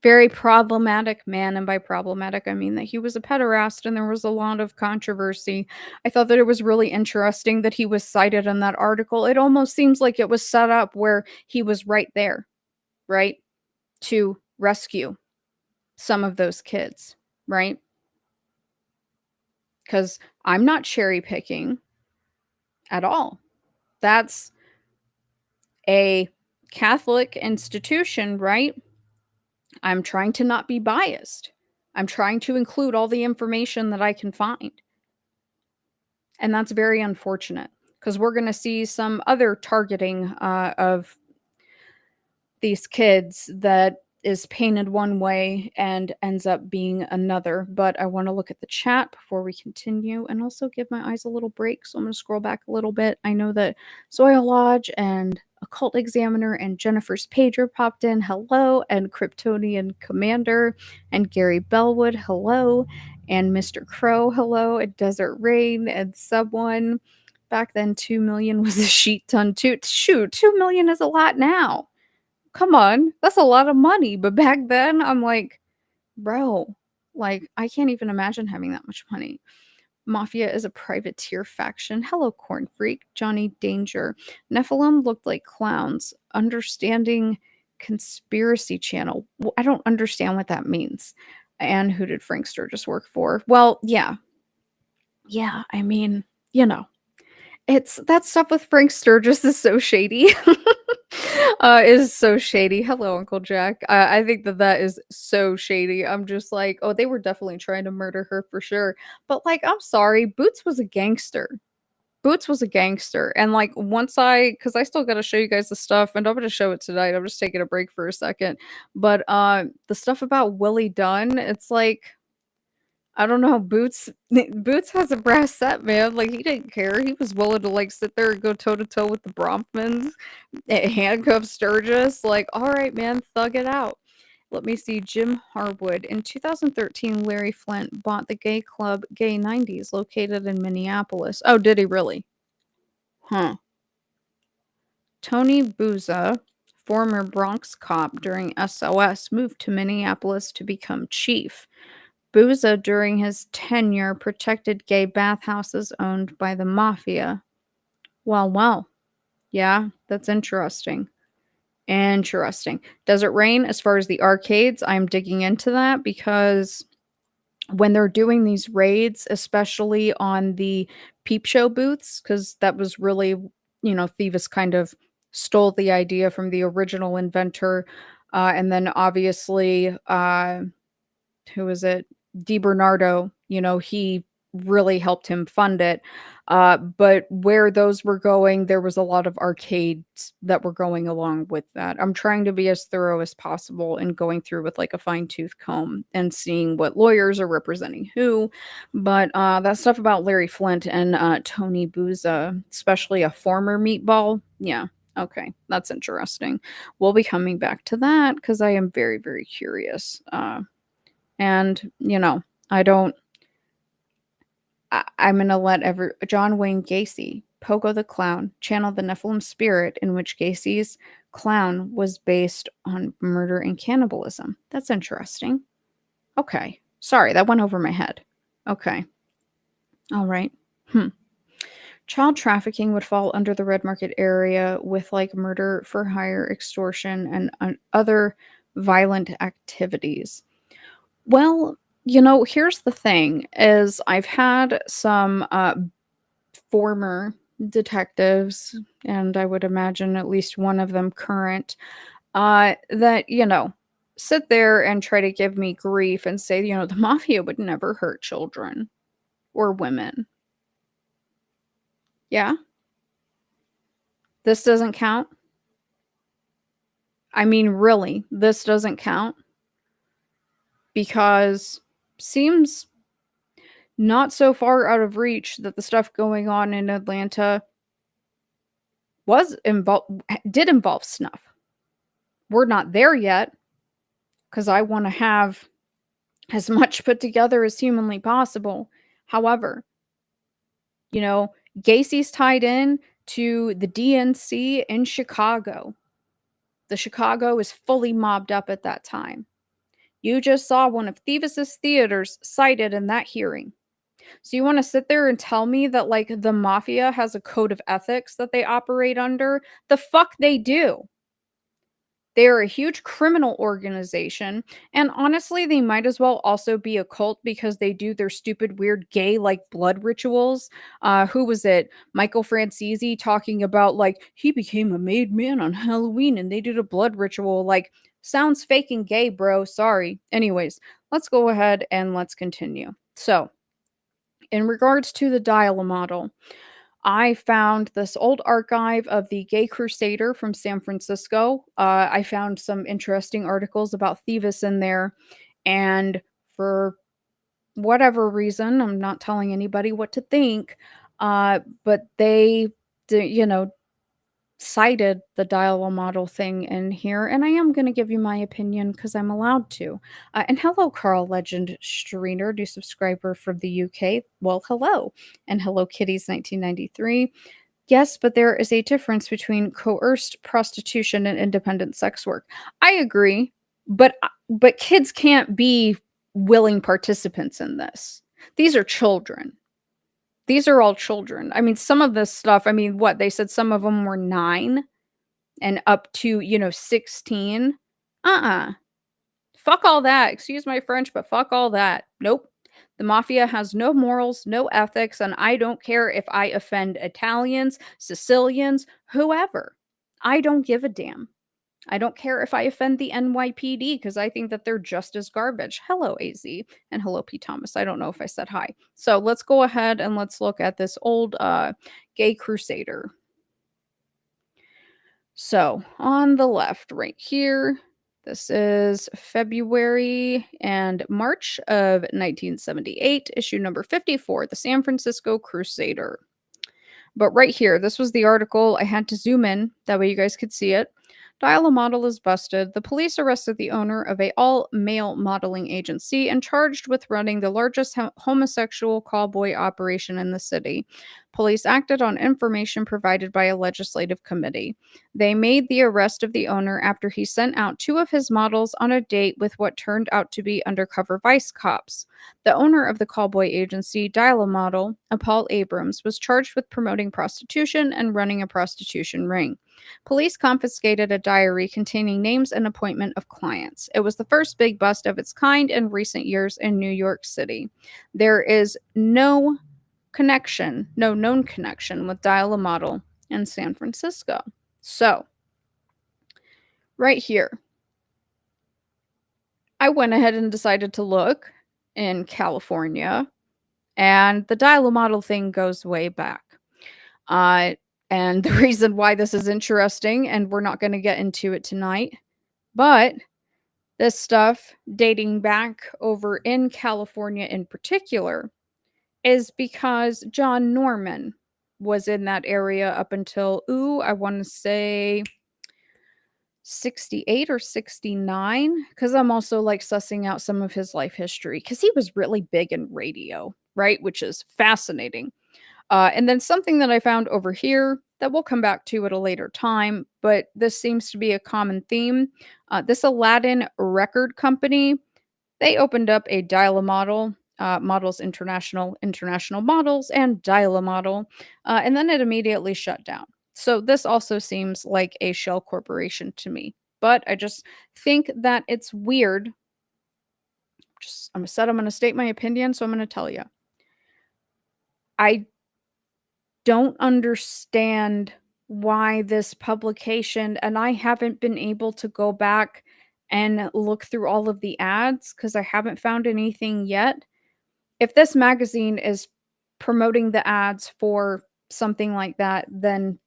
Speaker 4: very problematic man, and by problematic I mean that he was a pederast and there was a lot of controversy. I thought that it was really interesting that he was cited in that article. It almost seems like it was set up where he was right there, right, to rescue some of those kids, right? Because I'm not cherry picking at all. That's a Catholic institution, right? I'm trying to not be biased. I'm trying to include all the information that I can find. And that's very unfortunate because we're going to see some other targeting of these kids that is painted one way and ends up being another. But I want to look at the chat before we continue and also give my eyes a little break. So I'm going to scroll back a little bit. I know that Soil Lodge and Occult Examiner and Jennifer's Pager popped in. Hello. And Kryptonian Commander and Gary Bellwood. Hello. And Mr. Crow. Hello. And Desert Rain and someone. Back then, 2 million was a sheet ton too. Shoot, 2 million is a lot now. Come on, that's a lot of money. But back then, I'm like, bro, like, I can't even imagine having that much money. Mafia is a privateer faction. Hello, Corn Freak. Johnny Danger. Nephilim looked like clowns. Understanding Conspiracy Channel. Well, I don't understand what that means. And who did Frank Sturgis work for? Well, yeah. Yeah, I mean, it's that stuff with Frank Sturgis is so shady. Is so shady. Hello, Uncle Jack. I think that is so shady. I'm just like, oh, they were definitely trying to murder her for sure. But like, I'm sorry, Boots was a gangster. Boots was a gangster. And like, because I still got to show you guys the stuff, and I'm going to show it tonight. I'm just taking a break for a second. But the stuff about Willie Dunn, it's like, I don't know. Boots has a brass set, man. Like, he didn't care. He was willing to like sit there and go toe to toe with the Bronfmans, handcuff Sturgis. Like, all right, man, thug it out. Let me see. Jim Harwood. In 2013, Larry Flint bought the gay club Gay 90s, located in Minneapolis. Oh, did he really? Huh. Tony Buzza, former Bronx cop during SOS, moved to Minneapolis to become chief. Buzza, during his tenure, protected gay bathhouses owned by the mafia. Well. Yeah, that's interesting. Interesting. Desert Rain, as far as the arcades, I'm digging into that because when they're doing these raids, especially on the peep show booths, because that was really, Thieves kind of stole the idea from the original inventor. And then obviously, who is it? DiBernardo, he really helped him fund it. But where those were going, there was a lot of arcades that were going along with that. I'm trying to be as thorough as possible and going through with like a fine-tooth comb and seeing what lawyers are representing who. But that stuff about Larry Flint and Tony Buzza, especially a former meatball, yeah. Okay, that's interesting. We'll be coming back to that because I am very, very curious. And, I'm going to let John Wayne Gacy, Pogo the Clown, channel the Nephilim spirit in which Gacy's clown was based on murder and cannibalism. That's interesting. Okay. Sorry, that went over my head. Okay. All right. Child trafficking would fall under the red market area with like murder for hire, extortion, and other violent activities. Well, here's the thing is I've had some former detectives, and I would imagine at least one of them current, that, sit there and try to give me grief and say, the mafia would never hurt children or women. Yeah? This doesn't count? I mean, really, this doesn't count? Because seems not so far out of reach that the stuff going on in Atlanta did involve snuff. We're not there yet because I want to have as much put together as humanly possible. However, Gacy's tied in to the DNC in Chicago. The Chicago is fully mobbed up at that time. You just saw one of Thevis's theaters cited in that hearing. So you want to sit there and tell me that like the mafia has a code of ethics that they operate under? The fuck they do. They're a huge criminal organization, and honestly, they might as well also be a cult because they do their stupid, weird, gay like blood rituals. Who was it? Michael Francese talking about like he became a made man on Halloween and they did a blood ritual. Like, sounds fake and gay, bro. Sorry. Anyways, let's go ahead and let's continue. So, in regards to the dial model, I found this old archive of the Gay Crusader from San Francisco. I found some interesting articles about Thevis in there. And for whatever reason, I'm not telling anybody what to think, but they, cited the dial model thing in here, and I am going to give you my opinion because I'm allowed to. And hello, Carl Legend Streamer, new subscriber from the UK. Well, hello. And hello, Kitties 1993. Yes, but there is a difference between coerced prostitution and independent sex work. I agree, but kids can't be willing participants in this. These are children. These are all children. I mean, some of this stuff, I mean, what they said, some of them were 9 and up to, 16. Fuck all that. Excuse my French, but fuck all that. Nope. The mafia has no morals, no ethics, and I don't care if I offend Italians, Sicilians, whoever. I don't give a damn. I don't care if I offend the NYPD because I think that they're just as garbage. Hello, AZ, and hello, P. Thomas. I don't know if I said hi. So let's go ahead and let's look at this old Gay Crusader. So on the left, right here, this is February and March of 1978, issue number 54, the San Francisco Crusader. But right here, this was the article. I had to zoom in, that way you guys could see it. Dial model is busted. The police arrested the owner of a all-male modeling agency and charged with running the largest homosexual callboy operation in the city. Police acted on information provided by a legislative committee. They made the arrest of the owner after he sent out 2 of his models on a date with what turned out to be undercover vice cops. The owner of the callboy agency, Dial Model, Paul Abrams, was charged with promoting prostitution and running a prostitution ring. Police confiscated a diary containing names and appointment of clients. It was the first big bust of its kind in recent years in New York City. There is no known connection with Dial a Model in San Francisco. So, right here, I went ahead and decided to look in California, and the Dial a Model thing goes way back. And the reason why this is interesting, and we're not going to get into it tonight, but this stuff dating back over in California in particular is because John Norman was in that area up until, I want to say 68 or 69, because I'm also like sussing out some of his life history, because he was really big in radio, right? Which is fascinating. And then something that I found over here that we'll come back to at a later time, but this seems to be a common theme. This Aladdin record company, they opened up a Dial-A-Model, Models International Models, and Dial-A-Model, and then it immediately shut down. So this also seems like a shell corporation to me, but I just think that it's weird. I'm going to state my opinion, so I'm going to tell you. I don't understand why this publication, and I haven't been able to go back and look through all of the ads because I haven't found anything yet. If this magazine is promoting the ads for something like that, then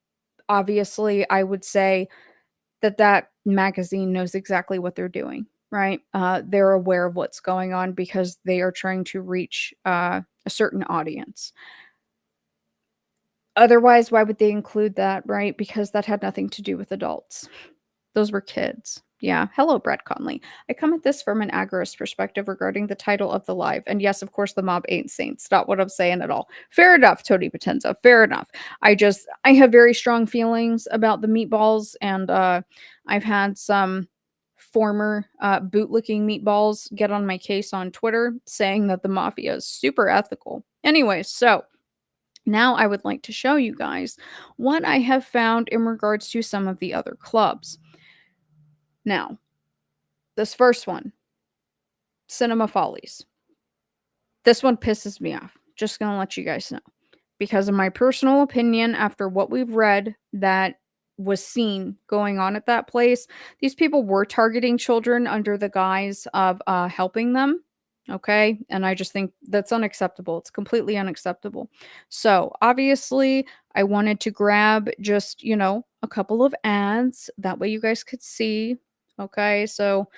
Speaker 4: obviously I would say that magazine knows exactly what they're doing, right? They're aware of what's going on because they are trying to reach a certain audience. Otherwise, why would they include that, right? Because that had nothing to do with adults. Those were kids. Yeah. Hello, Brett Conley. I come at this from an agorist perspective regarding the title of the live. And yes, of course, the mob ain't saints. Not what I'm saying at all. Fair enough, Tony Potenza. Fair enough. I have very strong feelings about the meatballs, and I've had some former bootlicking meatballs get on my case on Twitter saying that the mafia is super ethical. Anyways, so now I would like to show you guys what I have found in regards to some of the other clubs. Now, this first one, Cinema Follies. This one pisses me off. Just gonna let you guys know. Because in my personal opinion, after what we've read that was seen going on at that place, these people were targeting children under the guise of helping them. Okay. And I just think that's unacceptable. It's completely unacceptable. So obviously, I wanted to grab just, a couple of ads. That way you guys could see. Okay. So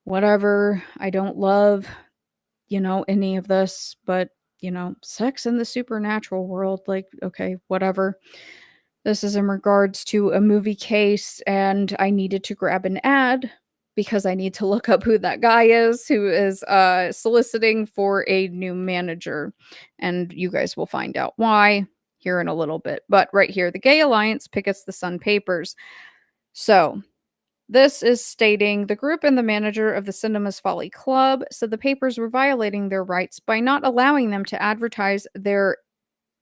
Speaker 4: whatever. I don't love, any of this, but, sex in the supernatural world, like, okay, whatever. This is in regards to a movie case, and I needed to grab an ad because I need to look up who that guy is who is soliciting for a new manager. And you guys will find out why here in a little bit. But right here, the Gay Alliance pickets the Sun Papers. So this is stating the group and the manager of the Cinema's Folly Club said the papers were violating their rights by not allowing them to advertise their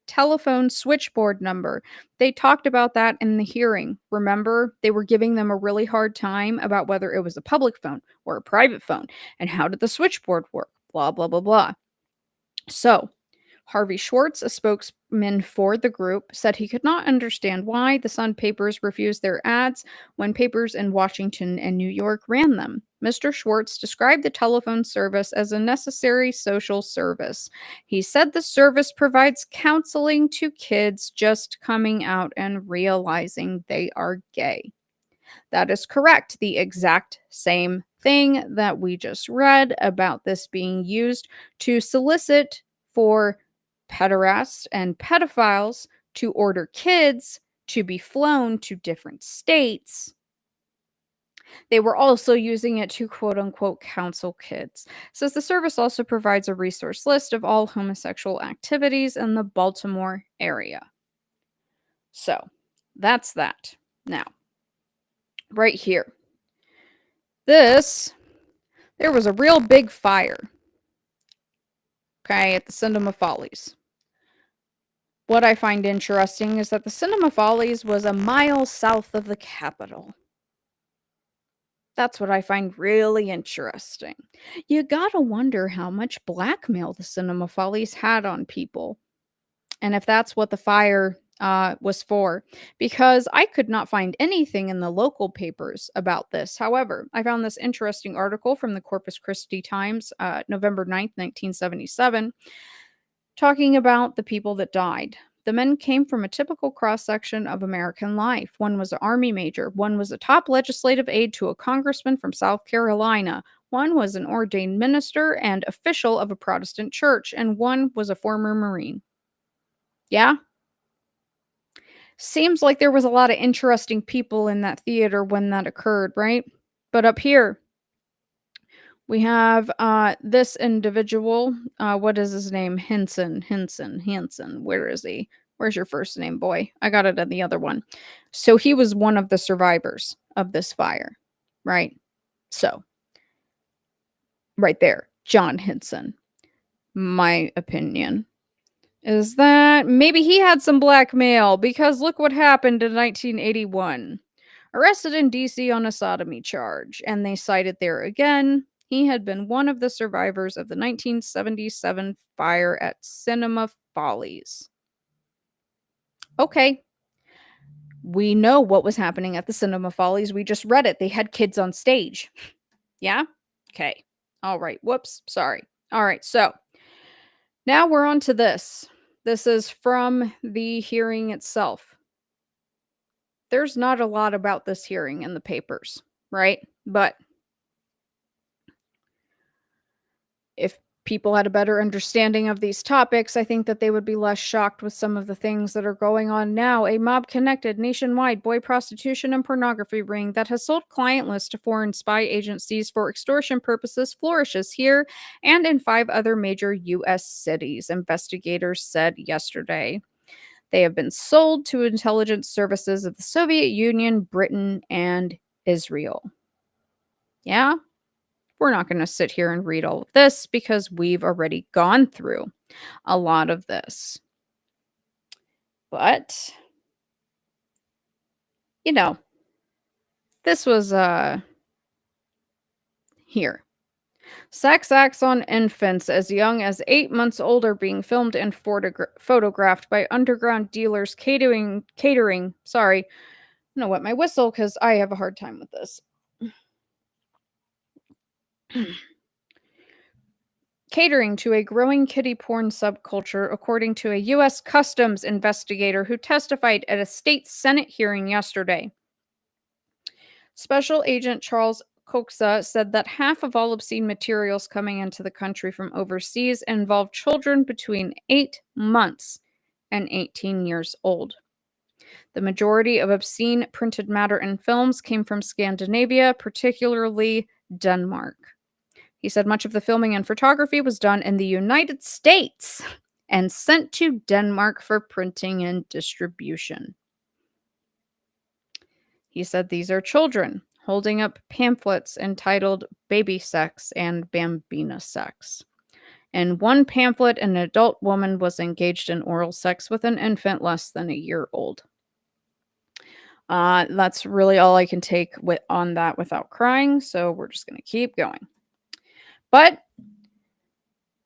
Speaker 4: telephone switchboard number. They talked about that in the hearing. Remember, they were giving them a really hard time about whether it was a public phone or a private phone and how did the switchboard work, blah, blah, blah, blah. So, Harvey Schwartz, a spokesman for the group, said he could not understand why the Sun papers refused their ads when papers in Washington and New York ran them. Mr. Schwartz described the telephone service as a necessary social service. He said the service provides counseling to kids just coming out and realizing they are gay. That is correct. The exact same thing that we just read about this being used to solicit for pederasts and pedophiles to order kids to be flown to different states. They were also using it to quote unquote counsel kids. Says the service also provides a resource list of all homosexual activities in the Baltimore area. So that's that. Now, right here. There was a real big fire. Okay, at the Cinema Follies. What I find interesting is that the Cinema Follies was a mile south of the Capitol. That's what I find really interesting. You gotta wonder how much blackmail the Cinema Follies had on people. And if that's what the fire was for, because I could not find anything in the local papers about this. However, I found this interesting article from the Corpus Christi Times, November 9th, 1977, talking about the people that died. The men came from a typical cross-section of American life. One was an Army major. One was a top legislative aide to a congressman from South Carolina. One was an ordained minister and official of a Protestant church. And one was a former Marine. Yeah? Seems like there was a lot of interesting people in that theater when that occurred, right? But up here, we have this individual. What is his name? Henson. Where is he? Where's your first name, boy? I got it in the other one. So he was one of the survivors of this fire, right? So, right there, John Henson. My opinion is that maybe he had some blackmail because look what happened in 1981. Arrested in DC on a sodomy charge, and they cited there again. He had been one of the survivors of the 1977 fire at Cinema Follies. Okay. We know what was happening at the Cinema Follies. We just read it. They had kids on stage. Yeah? Okay. All right. Whoops. Sorry. All right. So now we're on to this. This is from the hearing itself. There's not a lot about this hearing in the papers, right? But if people had a better understanding of these topics, I think that they would be less shocked with some of the things that are going on now. A mob-connected nationwide boy prostitution and pornography ring that has sold client lists to foreign spy agencies for extortion purposes flourishes here and in 5 other major U.S. cities, investigators said yesterday. They have been sold to intelligence services of the Soviet Union, Britain, and Israel. Yeah? We're not going to sit here and read all of this because we've already gone through a lot of this. But, you know, this was here. Sex acts on infants as young as 8 months old are being filmed and photographed by underground dealers catering. Sorry, I'm gonna wet my whistle because I have a hard time with this. Catering to a growing kiddie porn subculture, according to a U.S. Customs investigator who testified at a state Senate hearing yesterday. Special Agent Charles Coxa said that half of all obscene materials coming into the country from overseas involve children between 8 months and 18 years old. The majority of obscene printed matter in films came from Scandinavia, particularly Denmark. He said much of the filming and photography was done in the United States and sent to Denmark for printing and distribution. He said these are children holding up pamphlets entitled Baby Sex and Bambina Sex. In one pamphlet, an adult woman was engaged in oral sex with an infant less than a year old. That's really all I can take on that without crying, so we're just going to keep going. But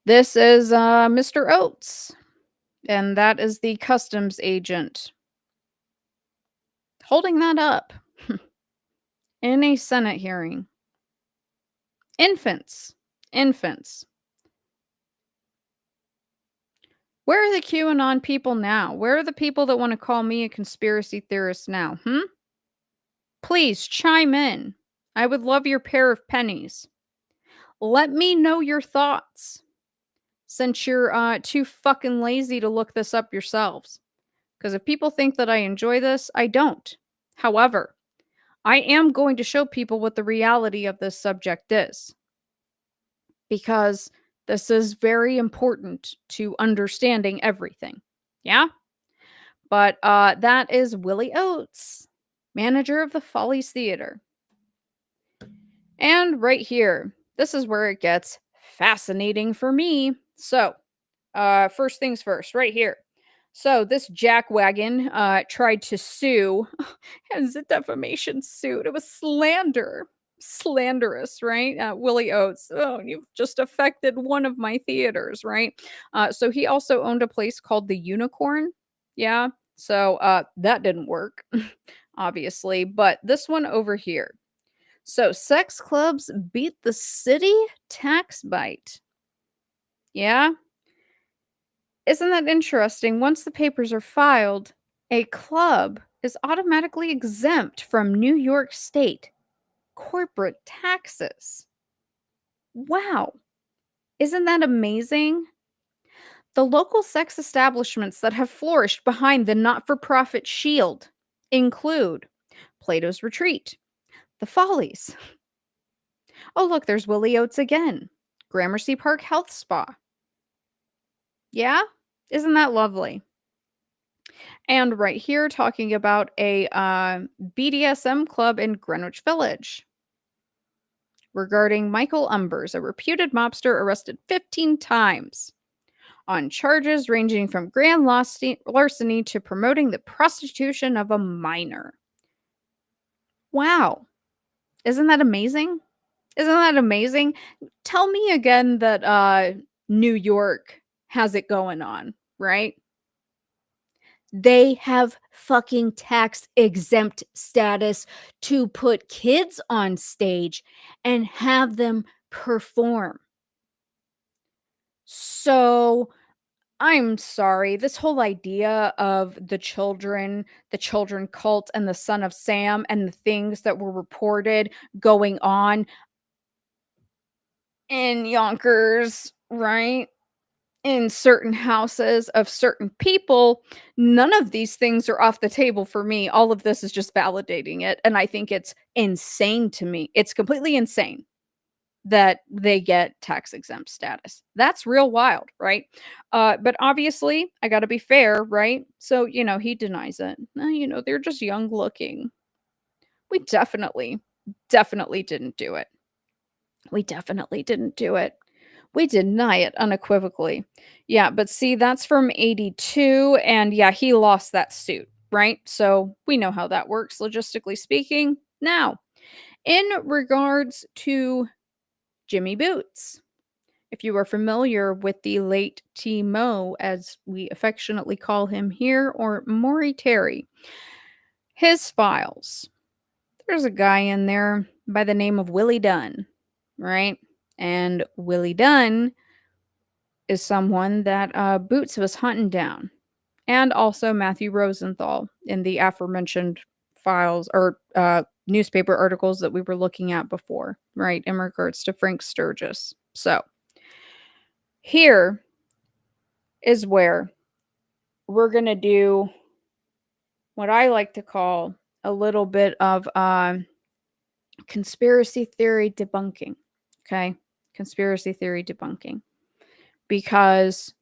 Speaker 4: this is Mr. Oates, and that is the customs agent holding that up in a Senate hearing. Infants. Where are the QAnon people now? Where are the people that want to call me a conspiracy theorist now? Please chime in. I would love your pair of pennies. Let me know your thoughts, since you're too fucking lazy to look this up yourselves. Because if people think that I enjoy this, I don't. However, I am going to show people what the reality of this subject is. Because this is very important to understanding everything. Yeah? But that is Willie Oates, manager of the Follies Theater. And right here, this is where it gets fascinating for me. So, first things first, right here. So, this jackwagon tried to sue as a defamation suit. It was slanderous, right? Willie Oates. Oh, you've just affected one of my theaters, right? So, he also owned a place called the Unicorn. Yeah. So, that didn't work, obviously. But this one over here. So, sex clubs beat the city tax bite. Yeah? Isn't that interesting? Once the papers are filed, a club is automatically exempt from New York State corporate taxes. Wow. Isn't that amazing? The local sex establishments that have flourished behind the not-for-profit shield include Plato's Retreat, The Follies. Oh, look, there's Willie Oates again. Gramercy Park Health Spa. Yeah? Isn't that lovely? And right here, talking about a BDSM club in Greenwich Village. Regarding Michael Umbers, a reputed mobster arrested 15 times on charges ranging from grand larceny to promoting the prostitution of a minor. Wow. Isn't that amazing? Isn't that amazing? Tell me again that New York has it going on, right? They have fucking tax exempt status to put kids on stage and have them perform. So I'm sorry, this whole idea of the children cult and the Son of Sam and the things that were reported going on in Yonkers, right? In certain houses of certain people, none of these things are off the table for me. All of this is just validating it. And I think it's insane to me. It's completely insane that they get tax exempt status. That's real wild, right? But obviously, I got to be fair, right? So, he denies it. They're just young looking. We definitely didn't do it. We definitely didn't do it. We deny it unequivocally. Yeah, but see, that's from 82. And yeah, he lost that suit, right? So we know how that works, logistically speaking. Now, in regards to Jimmy Boots, if you are familiar with the late T-Mo, as we affectionately call him here, or Maury Terry, his files, there's a guy in there by the name of Willie Dunn, right? And Willie Dunn is someone that Boots was hunting down, and also Matthew Rosenthal in the aforementioned files or newspaper articles that we were looking at before, right, in regards to Frank Sturgis. So, here is where we're going to do what I like to call a little bit of conspiracy theory debunking. Okay? Conspiracy theory debunking. Because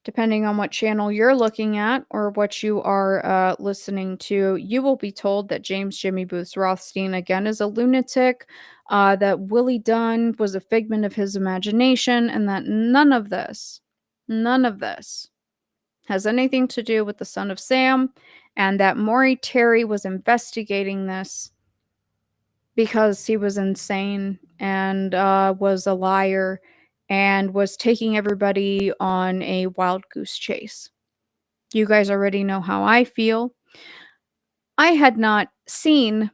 Speaker 4: depending on what channel you're looking at or what you are listening to, you will be told that James Jimmy Booth Rothstein, again, is a lunatic, that Willie Dunn was a figment of his imagination, and that none of this has anything to do with the Son of Sam, and that Maury Terry was investigating this because he was insane and was a liar and was taking everybody on a wild goose chase. You guys already know how I feel. I had not seen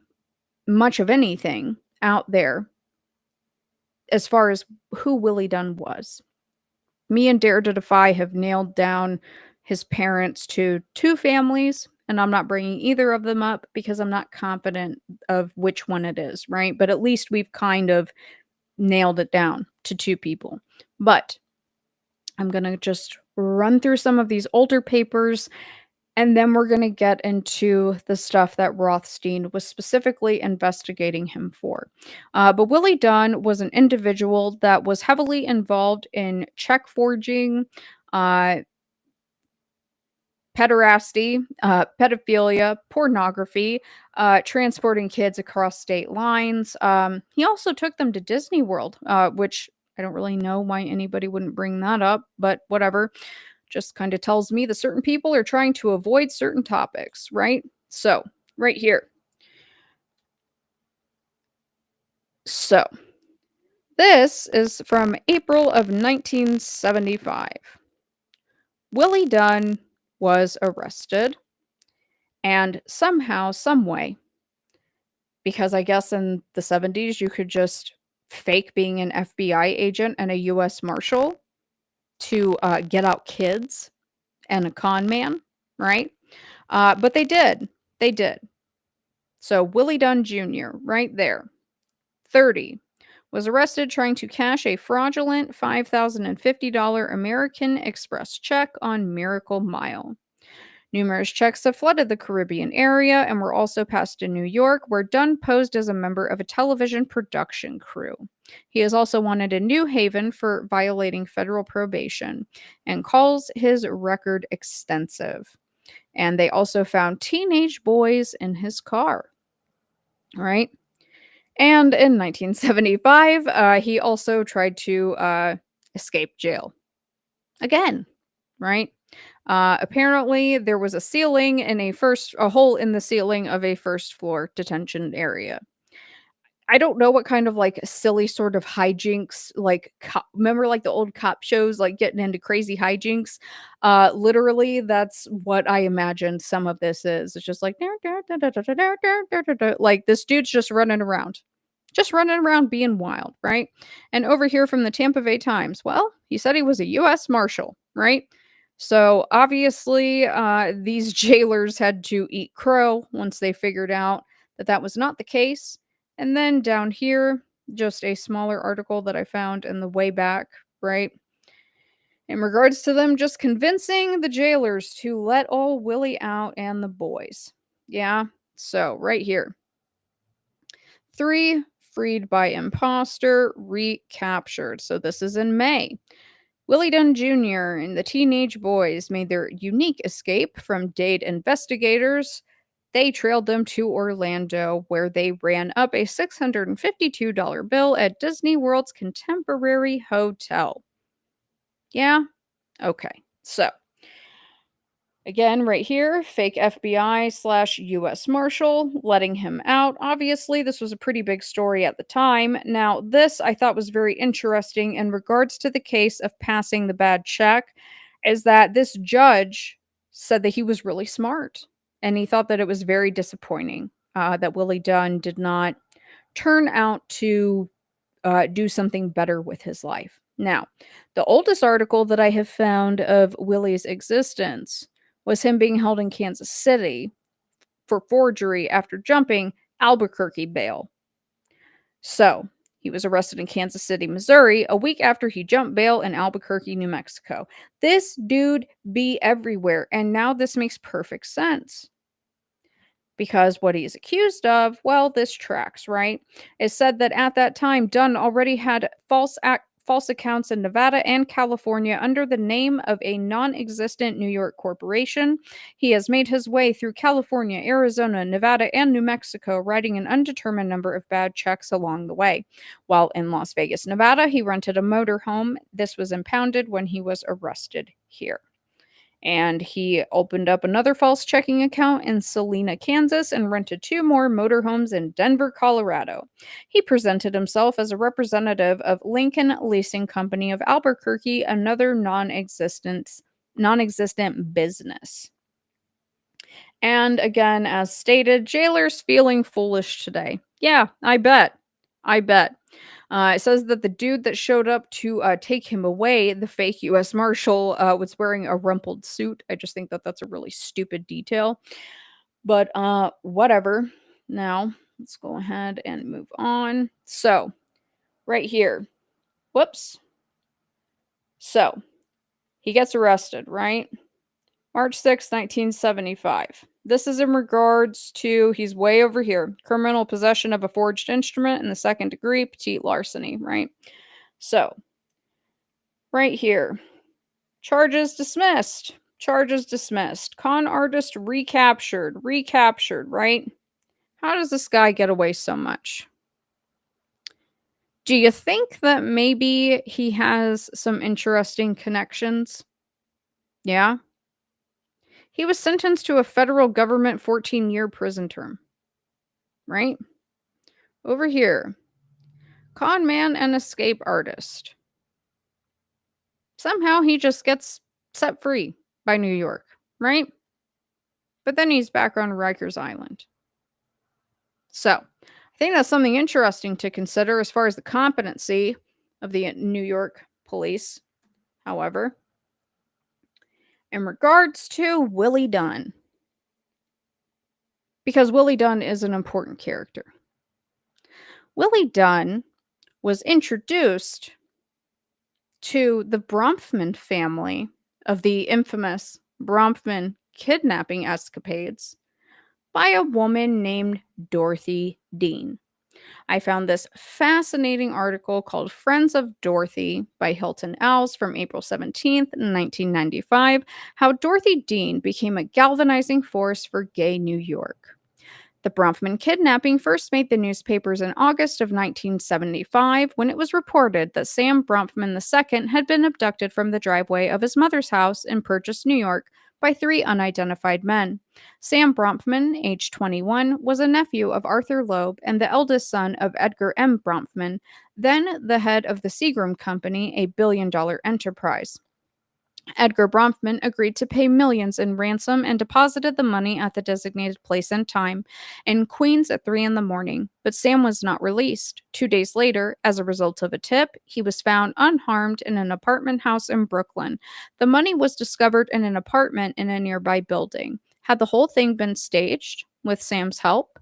Speaker 4: much of anything out there as far as who Willie Dunn was. Me and Dare to Defy have nailed down his parents to 2 families, and I'm not bringing either of them up because I'm not confident of which one it is, right? But at least we've kind of nailed it down to 2 people. But I'm going to just run through some of these older papers, and then we're going to get into the stuff that Rothstein was specifically investigating him for. But Willie Dunn was an individual that was heavily involved in check forging, pederasty, pedophilia, pornography, transporting kids across state lines. He also took them to Disney World, which I don't really know why anybody wouldn't bring that up, but whatever. Just kind of tells me that certain people are trying to avoid certain topics, right? So, right here. So, this is from April of 1975. Willie Dunn was arrested, and somehow, some way, because I guess in the 70s you could just fake being an FBI agent and a US Marshal to get out kids and a con man, right? But they did. They did. So Willie Dunn Jr., right there, 30, was arrested trying to cash a fraudulent $5,050 American Express check on Miracle Mile. Numerous checks have flooded the Caribbean area and were also passed in New York, where Dunn posed as a member of a television production crew. He is also wanted in New Haven for violating federal probation and calls his record extensive. And they also found teenage boys in his car. Right? And in 1975, he also tried to escape jail. Again, right? Apparently, there was a ceiling in a hole in the ceiling of a first floor detention area. I don't know what kind of like silly sort of hijinks, like remember like the old cop shows, like getting into crazy hijinks. Literally, that's what I imagined some of this is. It's just like like this dude's just running around being wild, right? And over here from the Tampa Bay Times, well, he said he was a U.S. Marshal, right? So obviously, these jailers had to eat crow once they figured out that that was not the case. And then down here, just a smaller article that I found in the way back, right? in regards to them just convincing the jailers to let old Willie out and the boys. Yeah, so right here. 3 freed by imposter, recaptured. So this is in May. Willie Dunn Jr. and the teenage boys made their unique escape from Dade investigators. They trailed them to Orlando, where they ran up a $652 bill at Disney World's Contemporary Hotel. Yeah? Okay. So, again, right here, fake FBI/US Marshal letting him out. Obviously, this was a pretty big story at the time. Now, this I thought was very interesting in regards to the case of passing the bad check, is that this judge said that he was really smart and he thought that it was very disappointing that Willie Dunn did not turn out to do something better with his life. Now, the oldest article that I have found of Willie's existence was him being held in Kansas City for forgery after jumping Albuquerque bail. So, he was arrested in Kansas City, Missouri, a week after he jumped bail in Albuquerque, New Mexico. This dude be everywhere, and now this makes perfect sense. Because what he is accused of, well, this tracks, right? It said that at that time, Dunn already had false accounts in Nevada and California under the name of a non-existent New York corporation. He has made his way through California, Arizona, Nevada, and New Mexico, writing an undetermined number of bad checks along the way. While in Las Vegas, Nevada, he rented a motorhome. This was impounded when he was arrested here. And he opened up another false checking account in Salina, Kansas, and rented 2 more motorhomes in Denver, Colorado. He presented himself as a representative of Lincoln Leasing Company of Albuquerque, another non-existent business. And again, as stated, jailers feeling foolish today. Yeah, I bet. It says that the dude that showed up to take him away, the fake U.S. Marshal, was wearing a rumpled suit. I just think that that's a really stupid detail. But whatever. Now, let's go ahead and move on. So, right here. Whoops. So, he gets arrested, right? March 6, 1975. This is in regards to, he's way over here, criminal possession of a forged instrument in the 2nd degree, petite larceny, right? So, right here, charges dismissed. Con artist recaptured, right? How does this guy get away so much? Do you think that maybe he has some interesting connections? Yeah? He was sentenced to a federal government 14-year prison term. Right? Over here. Con man and escape artist. Somehow he just gets set free by New York. Right? But then he's back on Rikers Island. So, I think that's something interesting to consider as far as the competency of the New York police. However, in regards to Willie Dunn, because Willie Dunn is an important character. Willie Dunn was introduced to the Bronfman family of the infamous Bronfman kidnapping escapades by a woman named Dorothy Dean. I found this fascinating article called Friends of Dorothy by Hilton Als from April 17th, 1995, how Dorothy Dean became a galvanizing force for gay New York. The Bronfman kidnapping first made the newspapers in August of 1975 when it was reported that Sam Bronfman II had been abducted from the driveway of his mother's house in Purchase, New York, by 3 unidentified men. Sam Bronfman, age 21, was a nephew of Arthur Loeb and the eldest son of Edgar M. Bronfman, then the head of the Seagram Company, a billion-dollar enterprise. Edgar Bronfman agreed to pay millions in ransom and deposited the money at the designated place and time in Queens at 3 a.m, but Sam was not released. 2 days later, as a result of a tip, he was found unharmed in an apartment house in Brooklyn. The money was discovered in an apartment in a nearby building. Had the whole thing been staged with Sam's help?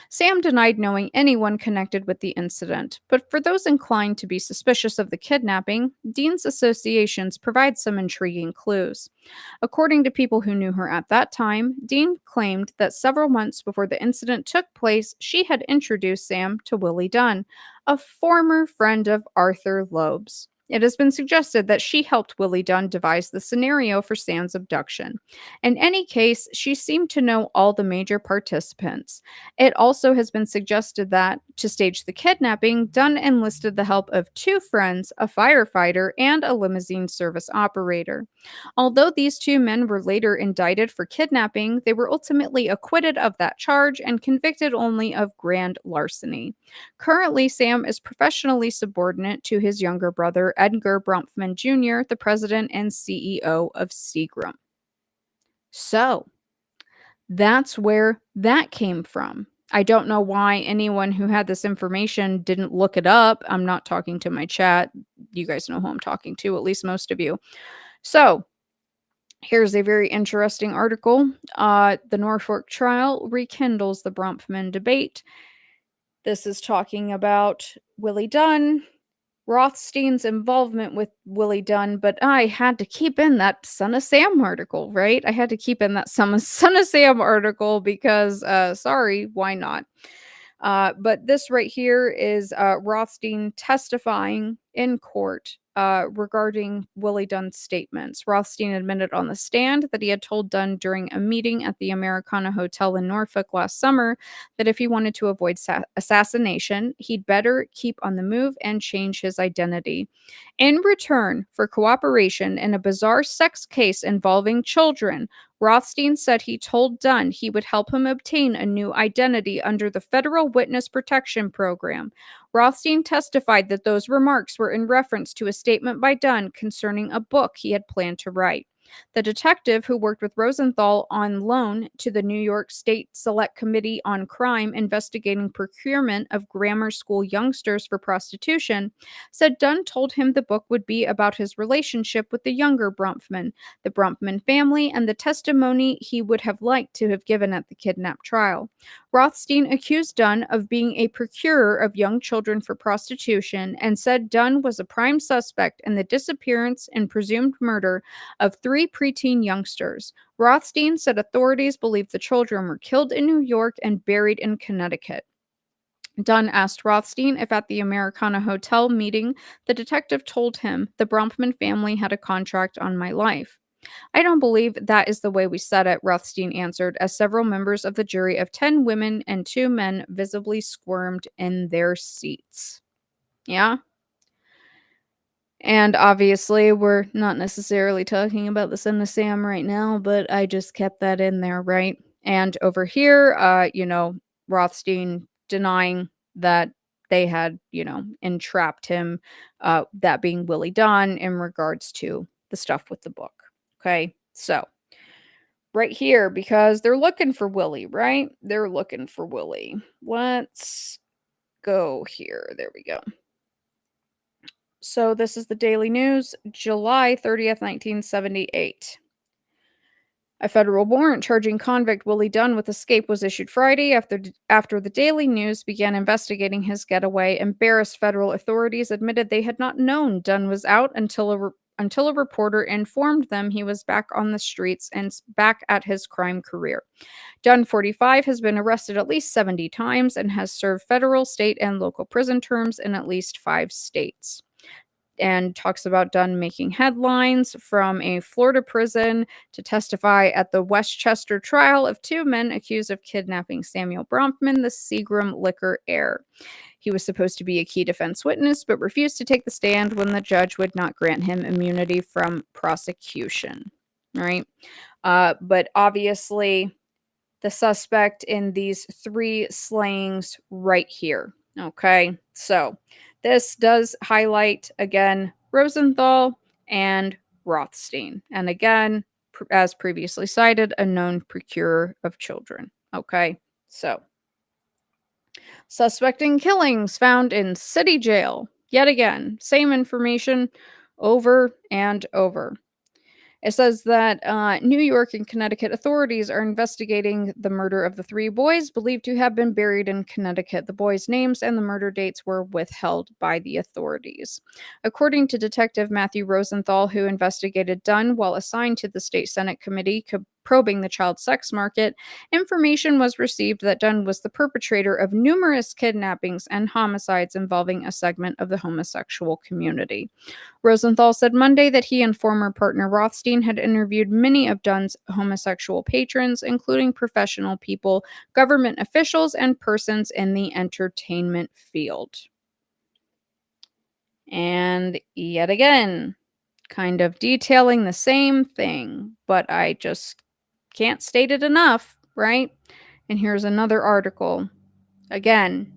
Speaker 4: Sam denied knowing anyone connected with the incident, but for those inclined to be suspicious of the kidnapping, Dean's associations provide some intriguing clues. According to people who knew her at that time, Dean claimed that several months before the incident took place, she had introduced Sam to Willie Dunn, a former friend of Arthur Loeb's. It has been suggested that she helped Willie Dunn devise the scenario for Sam's abduction. In any case, she seemed to know all the major participants. It also has been suggested that, to stage the kidnapping, Dunn enlisted the help of two friends, a firefighter, and a limousine service operator. Although these two men were later indicted for kidnapping, they were ultimately acquitted of that charge and convicted only of grand larceny. Currently, Sam is professionally subordinate to his younger brother, Edgar Bronfman Jr., the president and CEO of Seagram. So, that's where that came from. I don't know why anyone who had this information didn't look it up. I'm not talking to my chat. You guys know who I'm talking to, at least most of you. So, here's a very interesting article. The Norfolk trial rekindles the Bronfman debate. This is talking about Willie Dunn, Rothstein's involvement with Willie Dunn, but I had to keep in that Son of Sam article, right? I had to keep in that Son of Sam article because, sorry, why not? But this right here is Rothstein testifying in court regarding Willie Dunn's statements. Rothstein admitted on the stand that he had told Dunn during a meeting at the Americana Hotel in Norfolk last summer that if he wanted to avoid assassination, he'd better keep on the move and change his identity. In return for cooperation in a bizarre sex case involving children, Rothstein said he told Dunn he would help him obtain a new identity under the Federal Witness Protection Program. Rothstein testified that those remarks were in reference to a statement by Dunn concerning a book he had planned to write. The detective who worked with Rosenthal on loan to the New York State Select Committee on Crime investigating procurement of grammar school youngsters for prostitution said Dunn told him the book would be about his relationship with the younger Bronfman, the Bronfman family, and the testimony he would have liked to have given at the kidnap trial. Rothstein accused Dunn of being a procurer of young children for prostitution and said Dunn was a prime suspect in the disappearance and presumed murder of 3 preteen youngsters. Rothstein said authorities believed the children were killed in New York and buried in Connecticut. Dunn asked Rothstein if at the Americana Hotel meeting the detective told him the Bronfman family had a contract on my life. I don't believe that is the way we said it, Rothstein answered, as several members of the jury of 10 women and 2 men visibly squirmed in their seats. Yeah? And obviously, we're not necessarily talking about the Son of Sam right now, but I just kept that in there, right? And over here, Rothstein denying that they had, entrapped him, that being Willie Dunn in regards to the stuff with the book. Okay, so right here, because they're looking for Willie, right? They're looking for Willie. Let's go here. There we go. So this is the Daily News, July 30th, 1978. A federal warrant charging convict Willie Dunn with escape was issued Friday after the Daily News began investigating his getaway. Embarrassed federal authorities admitted they had not known Dunn was out until a reporter informed them he was back on the streets and back at his crime career. Dunn, 45, has been arrested at least 70 times and has served federal, state, and local prison terms in at least 5 states. And talks about Dunn making headlines from a Florida prison to testify at the Westchester trial of 2 men accused of kidnapping Samuel Bronfman, the Seagram liquor heir. He was supposed to be a key defense witness, but refused to take the stand when the judge would not grant him immunity from prosecution. All right. But obviously, the suspect in these 3 slayings right here. Okay. So this does highlight, again, Rosenthal and Rothstein. And again, as previously cited, a known procurer of children. Okay. So suspect in killings found in city jail. Yet again, same information over and over. It says that New York and Connecticut authorities are investigating the murder of the 3 boys believed to have been buried in Connecticut. The boys' names and the murder dates were withheld by the authorities. According to Detective Matthew Rosenthal, who investigated Dunn while assigned to the State Senate Committee probing the child sex market, information was received that Dunn was the perpetrator of numerous kidnappings and homicides involving a segment of the homosexual community. Rosenthal said Monday that he and former partner Rothstein had interviewed many of Dunn's homosexual patrons, including professional people, government officials, and persons in the entertainment field. And yet again, kind of detailing the same thing, but I just can't state it enough, right? And here's another article, again,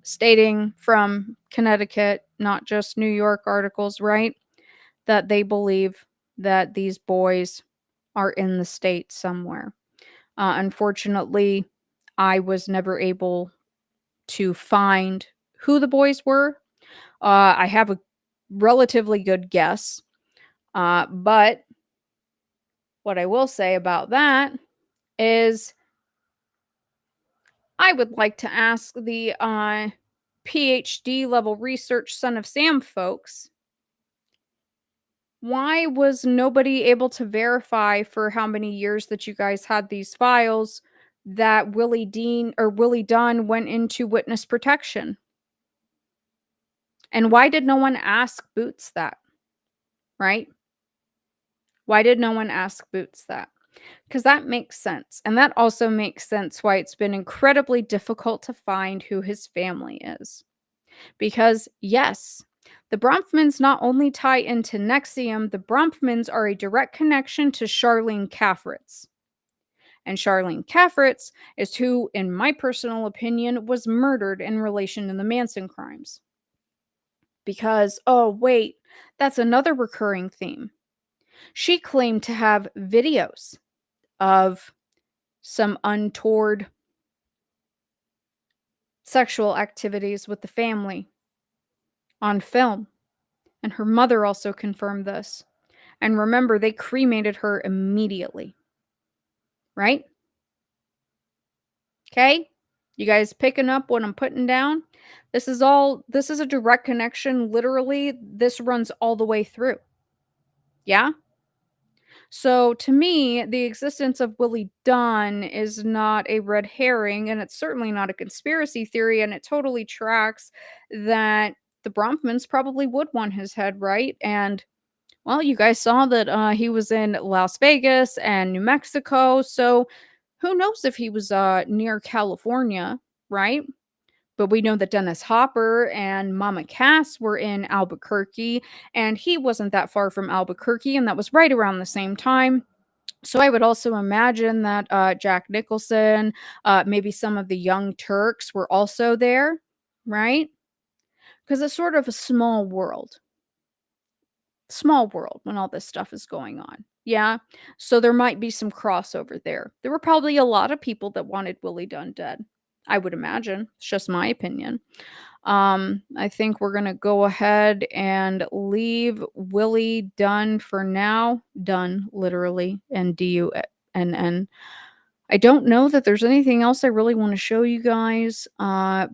Speaker 4: stating from Connecticut, not just New York articles, right? That they believe that these boys are in the state somewhere. Unfortunately, I was never able to find who the boys were. I have a relatively good guess, but what I will say about that is I would like to ask the PhD level research Son of Sam folks, why was nobody able to verify for how many years that you guys had these files that Willie Dunn went into witness protection? And why did no one ask Boots that? Right? Why did no one ask Boots that? Because that makes sense. And that also makes sense why it's been incredibly difficult to find who his family is. Because, yes, the Bronfmans not only tie into Nexium, the Bronfmans are a direct connection to Charlene Caffritz. And Charlene Caffritz is who, in my personal opinion, was murdered in relation to the Manson crimes. Because, oh, wait, that's another recurring theme. She claimed to have videos of some untoward sexual activities with the family on film. And her mother also confirmed this. And remember, they cremated her immediately. Right? Okay? You guys picking up what I'm putting down? This is a direct connection. Literally, this runs all the way through. Yeah? So to me, the existence of Willie Dunn is not a red herring, and it's certainly not a conspiracy theory, and it totally tracks that the Bronfmans probably would want his head, right? And well, you guys saw that he was in Las Vegas and New Mexico, so who knows if he was near California, right? But we know that Dennis Hopper and Mama Cass were in Albuquerque, and he wasn't that far from Albuquerque, and that was right around the same time. So I would also imagine that Jack Nicholson, maybe some of the Young Turks were also there, right? Because it's sort of a small world when all this stuff is going on. Yeah. So there might be some crossover there. There were probably a lot of people that wanted Willie Dunn dead. I would imagine. It's just my opinion. I think we're going to go ahead and leave Willie Dunn for now. Dunn, literally, and Dunn. I don't know that there's anything else I really want to show you guys,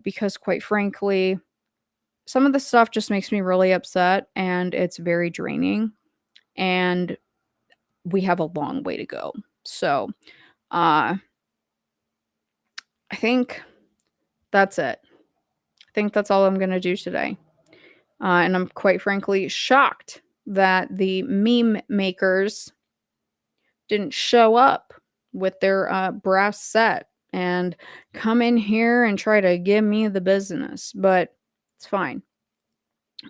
Speaker 4: because quite frankly, some of the stuff just makes me really upset and it's very draining. And we have a long way to go. So, I think that's it. I think that's all I'm going to do today. And I'm quite frankly shocked that the meme makers didn't show up with their brass set and come in here and try to give me the business. But it's fine.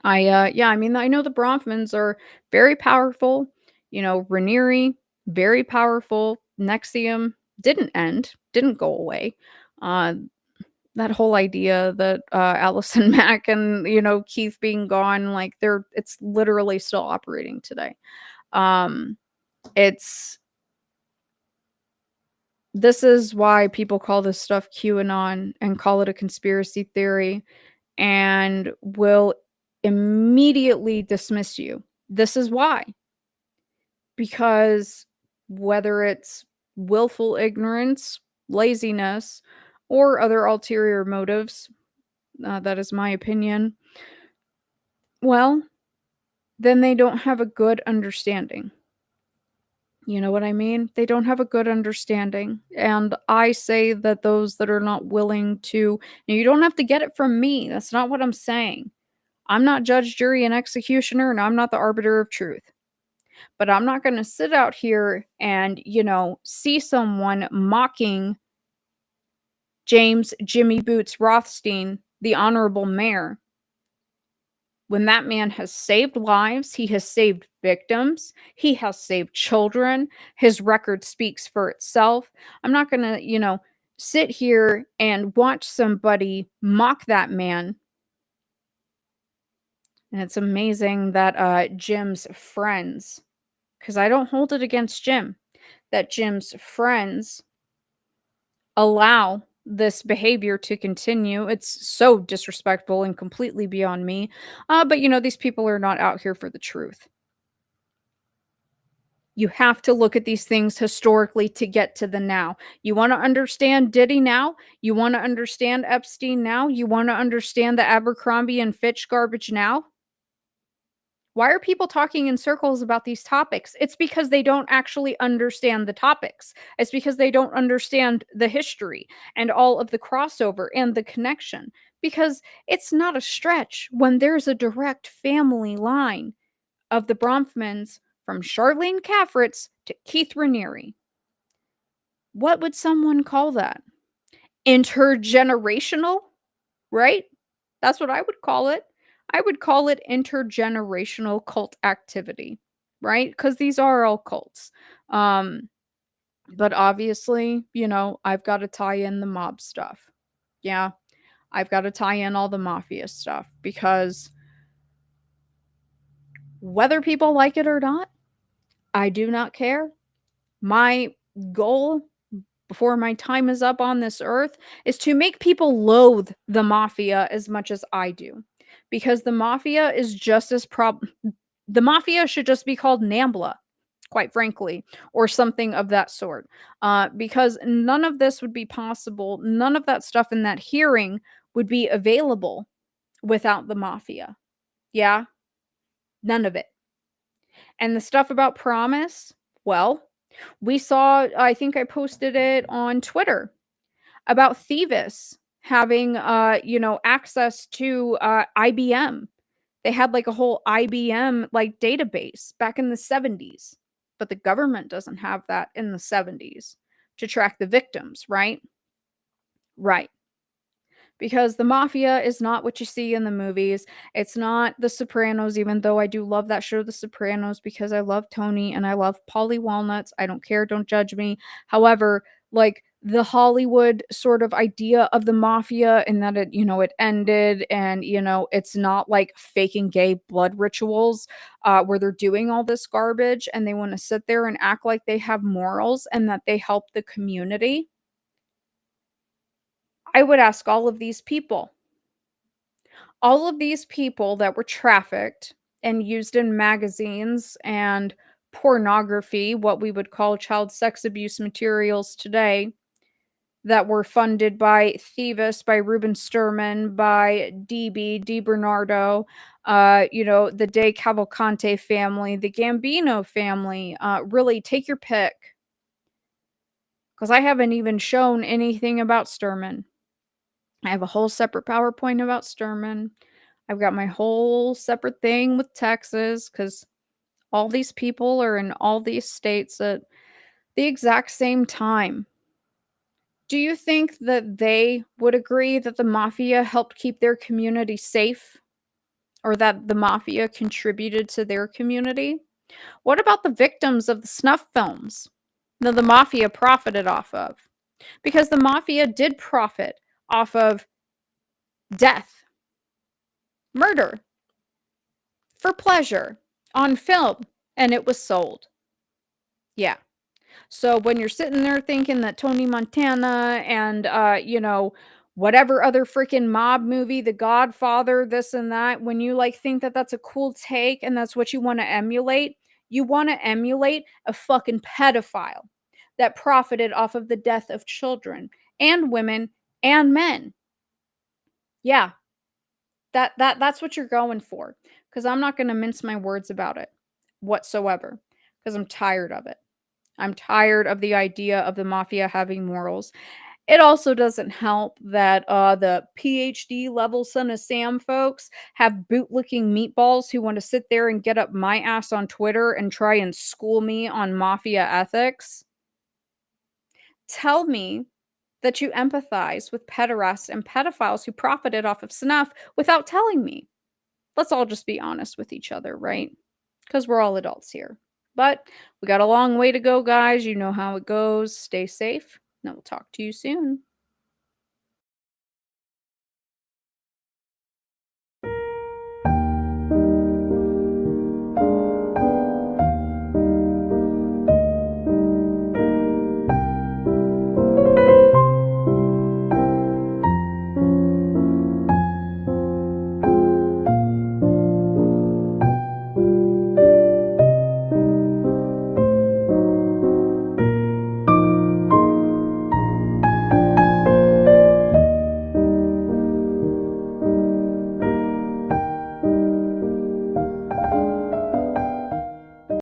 Speaker 4: I know the Bronfmans are very powerful. You know, Raniere, very powerful. Nexium didn't go away. That whole idea that Allison Mack and Keith being gone, like it's literally still operating today. This is why people call this stuff QAnon and call it a conspiracy theory and will immediately dismiss you. This is why. because whether it's willful ignorance, laziness, or other ulterior motives, that is my opinion, well, then they don't have a good understanding. You know what I mean? They don't have a good understanding. And I say that those that are not willing to, now you don't have to get it from me. That's not what I'm saying. I'm not judge, jury, and executioner, and I'm not the arbiter of truth. But I'm not going to sit out here and, see someone mocking James Jimmy Boots Rothstein, the honorable mayor, when that man has saved lives, he has saved victims, he has saved children, his record speaks for itself. I'm not going to, sit here and watch somebody mock that man. And it's amazing that Jim's friends, because I don't hold it against Jim, that Jim's friends allow this behavior to continue. It's so disrespectful and completely beyond me. But these people are not out here for the truth. You have to look at these things historically to get to the now. You want to understand Diddy now? You want to understand Epstein now? You want to understand the Abercrombie and Fitch garbage now? Why are people talking in circles about these topics? It's because they don't actually understand the topics. It's because they don't understand the history and all of the crossover and the connection. Because it's not a stretch when there's a direct family line of the Bronfmans from Charlene Caffritz to Keith Raniere. What would someone call that? Intergenerational, right? That's what I would call it. I would call it intergenerational cult activity, right? Because these are all cults. But obviously, I've got to tie in the mob stuff. Yeah, I've got to tie in all the mafia stuff because whether people like it or not, I do not care. My goal before my time is up on this earth is to make people loathe the mafia as much as I do. Because the mafia is just as the mafia should just be called NAMBLA, quite frankly, or something of that sort. Because none of this would be possible. None of that stuff in that hearing would be available without the mafia. Yeah? None of it. And the stuff about promise, well, we saw, I think I posted it on Twitter about Thievis having, access to IBM. They had like a whole IBM like database back in the 70s, but the government doesn't have that in the 70s to track the victims, right? Right. Because the mafia is not what you see in the movies. It's not The Sopranos, even though I do love that show, The Sopranos, because I love Tony and I love Polly Walnuts. I don't care. Don't judge me. However, like the Hollywood sort of idea of the mafia and that it ended and, it's not like faking gay blood rituals where they're doing all this garbage and they want to sit there and act like they have morals and that they help the community. I would ask all of these people that were trafficked and used in magazines and pornography, what we would call child sex abuse materials today, that were funded by Thievis, by Ruben Sturman, by D. Bernardo, the De Cavalcante family, the Gambino family. Really, take your pick. Because I haven't even shown anything about Sturman. I have a whole separate PowerPoint about Sturman. I've got my whole separate thing with Texas because all these people are in all these states at the exact same time. Do you think that they would agree that the mafia helped keep their community safe? Or that the mafia contributed to their community? What about the victims of the snuff films that the mafia profited off of? Because the mafia did profit off of death, murder, for pleasure, on film, and it was sold. Yeah. So when you're sitting there thinking that Tony Montana and, whatever other freaking mob movie, The Godfather, this and that, when you think that that's a cool take and that's what you want to emulate, You want to emulate a fucking pedophile that profited off of the death of children and women and men. Yeah, that's what you're going for. Because I'm not going to mince my words about it whatsoever. Because I'm tired of it. I'm tired of the idea of the mafia having morals. It also doesn't help that the PhD level Son of Sam folks have bootlicking meatballs who want to sit there and get up my ass on Twitter and try and school me on mafia ethics. Tell me that you empathize with pederasts and pedophiles who profited off of snuff without telling me. Let's all just be honest with each other, right? Because we're all adults here. But we got a long way to go, guys. You know how it goes. Stay safe, and we'll talk to you soon.